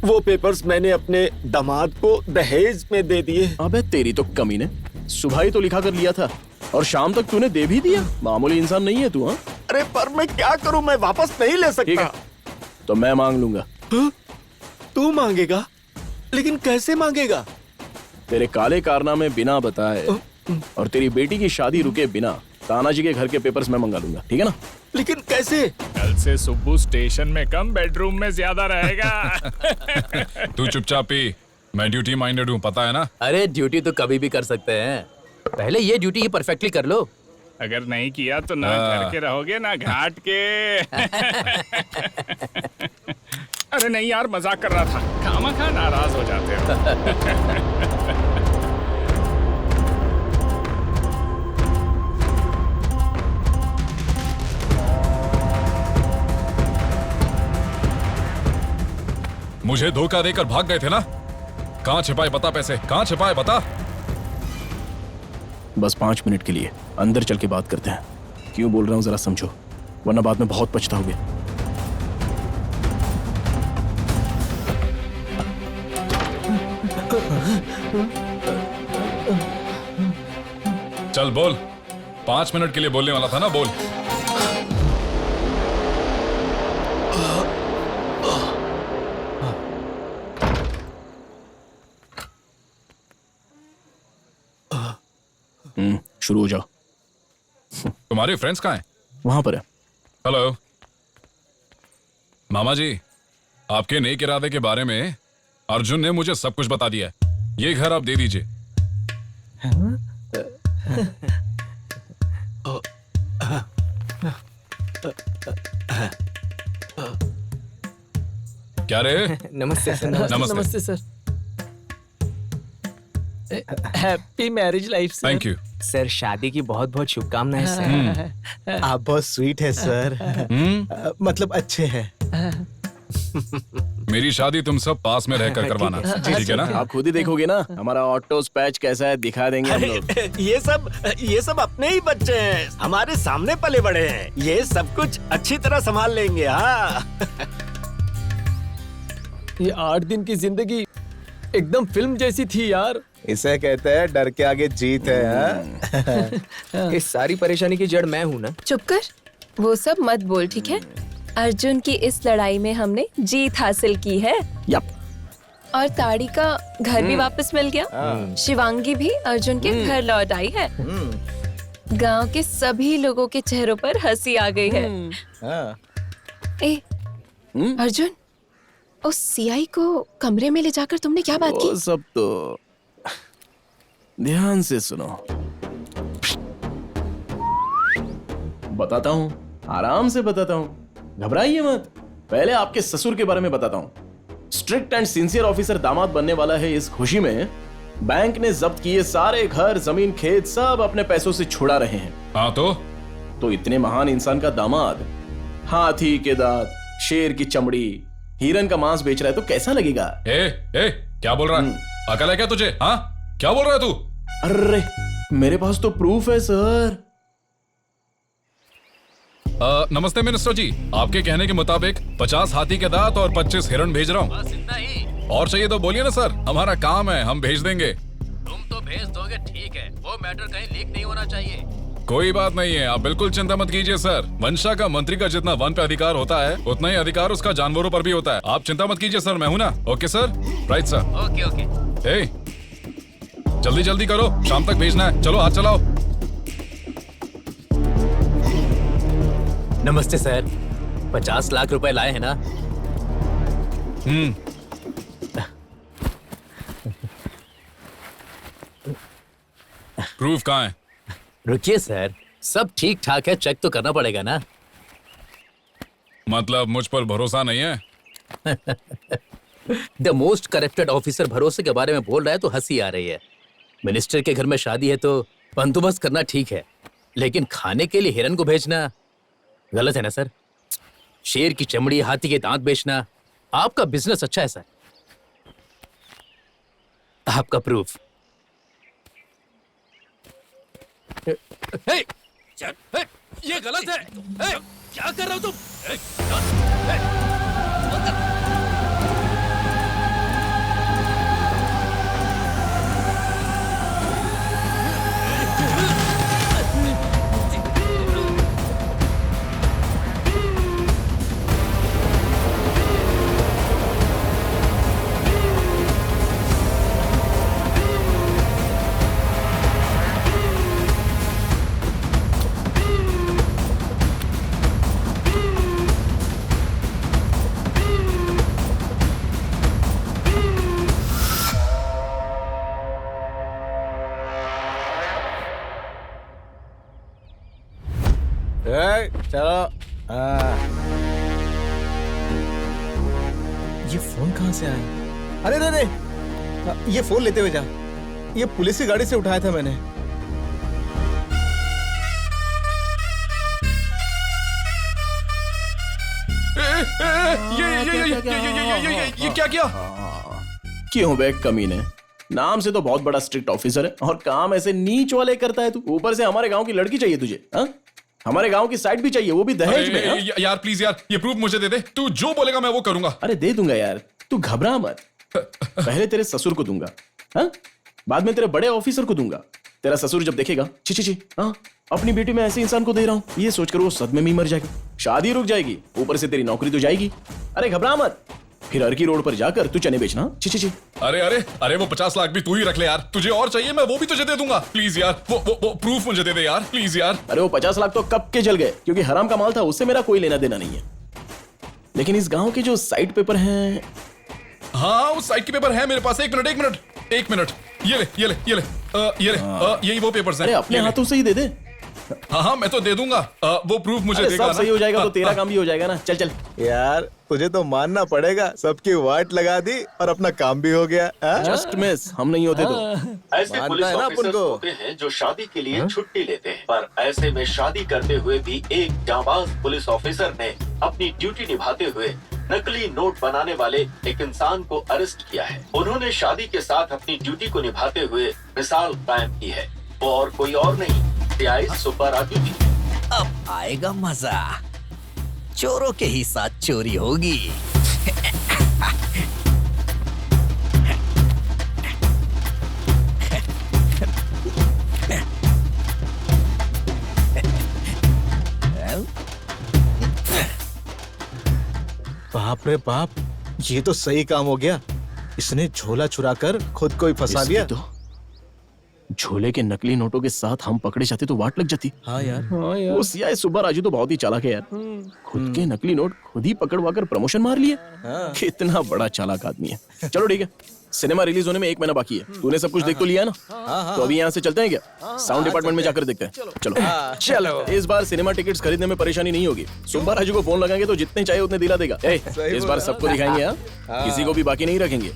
वो पेपर्स मैंने अपने दामाद को दहेज में दे दिए। अबे तेरी तो कमी ने, सुबह ही तो लिखा कर लिया था और शाम तक तूने दे भी दिया। मामूली इंसान नहीं है तू। हाँ, अरे पर मैं क्या करूं, मैं वापस नहीं ले सकता। तो मैं मांग लूंगा। तू मांगेगा? लेकिन कैसे मांगेगा? तेरे काले कारनामे बिना बताए और तेरी बेटी की शादी रुके बिना तानाजी के घर के पेपर्स मैं मंगा लूंगा, ठीक है ना? लेकिन कैसे? कल से सुब्बू स्टेशन में कम बेडरूम में ज्यादा रहेगा। तू चुपचाप पी, मैं ड्यूटी माइंडेड हूँ, पता है ना? अरे ड्यूटी तो कभी भी कर सकते हैं, पहले ये ड्यूटी ही परफेक्टली कर लो। अगर नहीं किया तो ना घर के रहोगे ना घाट के। अरे नहीं यार, मजाक कर रहा था। खामखा नाराज हो जाते हो। मुझे धोखा देकर भाग गए थे ना? कहाँ छिपाए बता पैसे, कहाँ छिपाए बता। बस 5 मिनट के लिए अंदर चल के बात करते हैं। क्यों बोल रहा हूँ जरा समझो, वरना बाद में बहुत पछताओगे। चल बोल, 5 मिनट के लिए बोलने वाला था ना, बोल। शुरू हो जाओ। तुम्हारे फ्रेंड्स कहाँ हैं? वहां पर है। हेलो मामा जी, आपके नेक इरादे के बारे में अर्जुन ने मुझे सब कुछ बता दिया है। ये घर आप दे दीजिए। क्या रे? नमस्ते सर। नमस्ते। नमस्ते sir. Happy marriage life sir. Thank you sir. शादी की बहुत बहुत शुभकामनाएं सर। आप बहुत स्वीट है सर। मतलब अच्छे हैं। मेरी शादी तुम सब पास में रहकर करवाना, ठीक है ना? आप खुद ही देखोगे ना हमारा ऑटो स्पैच कैसा है, दिखा देंगे हम लोग। ये सब अपने ही बच्चे हैं, हमारे सामने पले बड़े हैं। ये सब कुछ अच्छी तरह संभाल लेंगे। हाँ। ये 8 दिन की जिंदगी एकदम फिल्म जैसी थी यार। इसे कहते हैं डर के आगे जीत है। इस सारी परेशानी की जड़ मैं हूँ ना। चुप कर, वो सब मत बोल, ठीक है? अर्जुन की इस लड़ाई में हमने जीत हासिल की है। यप। और ताड़ी का घर भी वापस मिल गया। शिवांगी भी अर्जुन के घर लौट आई है। गांव के सभी लोगों के चेहरों पर हंसी आ गई है। ए, अर्जुन, उस सीआई को कमरे में ले जाकर तुमने क्या बात की? वो सब तो ध्यान से सुनो, बताता हूँ, आराम से बताता हूँ, घबराइए मत। पहले आपके ससुर के बारे में बताता हूँ। स्ट्रिक्ट एंड सिंसियर ऑफिसर दामाद बनने वाला है। इस खुशी में बैंक ने जब्त किए सारे घर, जमीन, खेत सब अपने पैसों से छुड़ा रहे हैं। हाँ तो इतने महान इंसान का दामाद हाथी के दांत, शेर की चमड़ी, हिरन का मांस बेच रहा है तो कैसा लगेगा? क्या बोल रहा है? अकल है क्या तुझे? हाँ, क्या बोल रहा है तू? अरे मेरे पास तो प्रूफ है सर। नमस्ते मिनिस्टर जी, आपके कहने के मुताबिक 50 हाथी के दांत और 25 हिरन भेज रहा हूँ। बस इतना ही। और चाहिए तो बोलिए ना सर, हमारा काम है, हम भेज देंगे। तुम तो भेज दोगे, ठीक है। वो मैटर कहीं लीक नहीं होना चाहिए। कोई बात नहीं है, आप बिल्कुल चिंता मत कीजिए सर। वंशा का मंत्री का जितना वन पे अधिकार होता है उतना ही अधिकार उसका जानवरों पर भी होता है। आप चिंता मत कीजिए सर, मैं हूं ना। Okay sir, right sir. Okay okay. जल्दी जल्दी करो, शाम तक भेजना है। चलो हाथ चलाओ। नमस्ते सर, 50 लाख रुपए लाए हैं ना? प्रूफ कहाँ है? रुकिए सर, सब ठीक ठाक है, चेक तो करना पड़ेगा ना। मतलब मुझ पर भरोसा नहीं है? द मोस्ट करप्टेड ऑफिसर भरोसे के बारे में बोल रहा है तो हंसी आ रही है। मिनिस्टर के घर में शादी है तो बंदोबस्त करना ठीक है, लेकिन खाने के लिए हिरन को भेजना गलत है ना सर? शेर की चमड़ी, हाथी के दांत बेचना, आपका बिजनेस अच्छा है सर। आपका प्रूफ। ये गलत है। क्या कर रहे हो तुम? चलो। ये फोन कहाँ से आया? अरे रे रे, ये फोन लेते हुए जा। ये पुलिस की गाड़ी से उठाया था मैंने। ये क्या किया? क्यों बे कमीने? नाम से तो बहुत बड़ा स्ट्रिक्ट ऑफिसर है और काम ऐसे नीच वाले करता है तू। ऊपर से हमारे गांव की लड़की चाहिए तुझे, हाँ? हमारे गांव की साइड भी चाहिए, वो भी दहेज में। हाँ? यार प्लीज यार, ये प्रूफ मुझे दे दे। तू जो बोलेगा मैं वो करूंगा। अरे दे दूंगा यार, तू घबरा मत। पहले तेरे ससुर को दूंगा, हाँ? बाद में तेरे बड़े ऑफिसर को दूंगा। तेरा ससुर जब देखेगा, ची ची ची, हाँ, अपनी बेटी में ऐसे इंसान को दे रहा हूँ, ये सोचकर वो सदमे में ही मर जाएगा। शादी रुक जाएगी, ऊपर से तेरी नौकरी तो जाएगी। अरे घबरा मत, फिर अर्की रोड पर जाकर तू चने बेचना। ची ची ची। अरे अरे अरे, वो 50 लाख भी तू ही रख ले यार। तुझे और चाहिए मैं वो भी तुझे दे दूंगा। प्लीज यार, वो प्रूफ मुझे दे दे यार, प्लीज यार। अरे वो 50 लाख तो कब के जल गए, क्योंकि हराम का माल था, उससे मेरा कोई लेना देना नहीं है। लेकिन इस गांव के जो साइड पेपर हैं, हाँ उस साइड के पेपर है मेरे पास। एक मिनट, ये ले, यही वो पेपर्स हैं। अरे अपने हाथों से ही दे दे। हाँ मैं तो दे दूंगा। वो प्रूफ मुझे देगा सब सही हो जाएगा तो तेरा काम भी हो जाएगा ना। चल चल यार, तुझे तो मानना पड़ेगा, सबकी वाट लगा दी और अपना काम भी हो गया। जस्ट मिस, हम नहीं होते तो। ऐसे पुलिस ऑफिसर्स होते हैं जो शादी के लिए छुट्टी लेते हैं, पर ऐसे में शादी करते हुए भी एक जांबाज पुलिस ऑफिसर ने अपनी ड्यूटी निभाते हुए नकली नोट बनाने वाले एक इंसान को अरेस्ट किया है। उन्होंने शादी के साथ अपनी ड्यूटी को निभाते हुए मिसाल कायम की है। वो और कोई और नहीं, सीआई सुब्बा राजू जी। अब आएगा मजा, चोरों के ही साथ चोरी होगी। बाप रे बाप, ये तो सही काम हो गया। इसने झोला चुराकर खुद को ही फंसा लिया। तो झोले के नकली नोटों के साथ हम पकड़े जाते तो वाट लग जाती। हाँ यार, वो सीआई सुब्बा राजू तो बहुत ही चालाक है यार। खुद के नकली नोट खुद ही पकड़वा कर प्रमोशन मार लिए। कितना बड़ा चालाक आदमी है। चलो ठीक है, सिनेमा रिलीज होने में 1 महीना बाकी है। तूने सब कुछ देख तो लिया ना? तो अभी यहाँ से चलते हैं क्या? साउंड डिपार्टमेंट में जाकर देखते हैं। चलो इस बार सिनेमा टिकट्स खरीदने में परेशानी नहीं होगी। सुब्बा राजू को फोन लगाएंगे तो जितने चाहिए उतने दिला देगा। इस बार सबको दिखाएंगे, किसी को भी बाकी नहीं रखेंगे।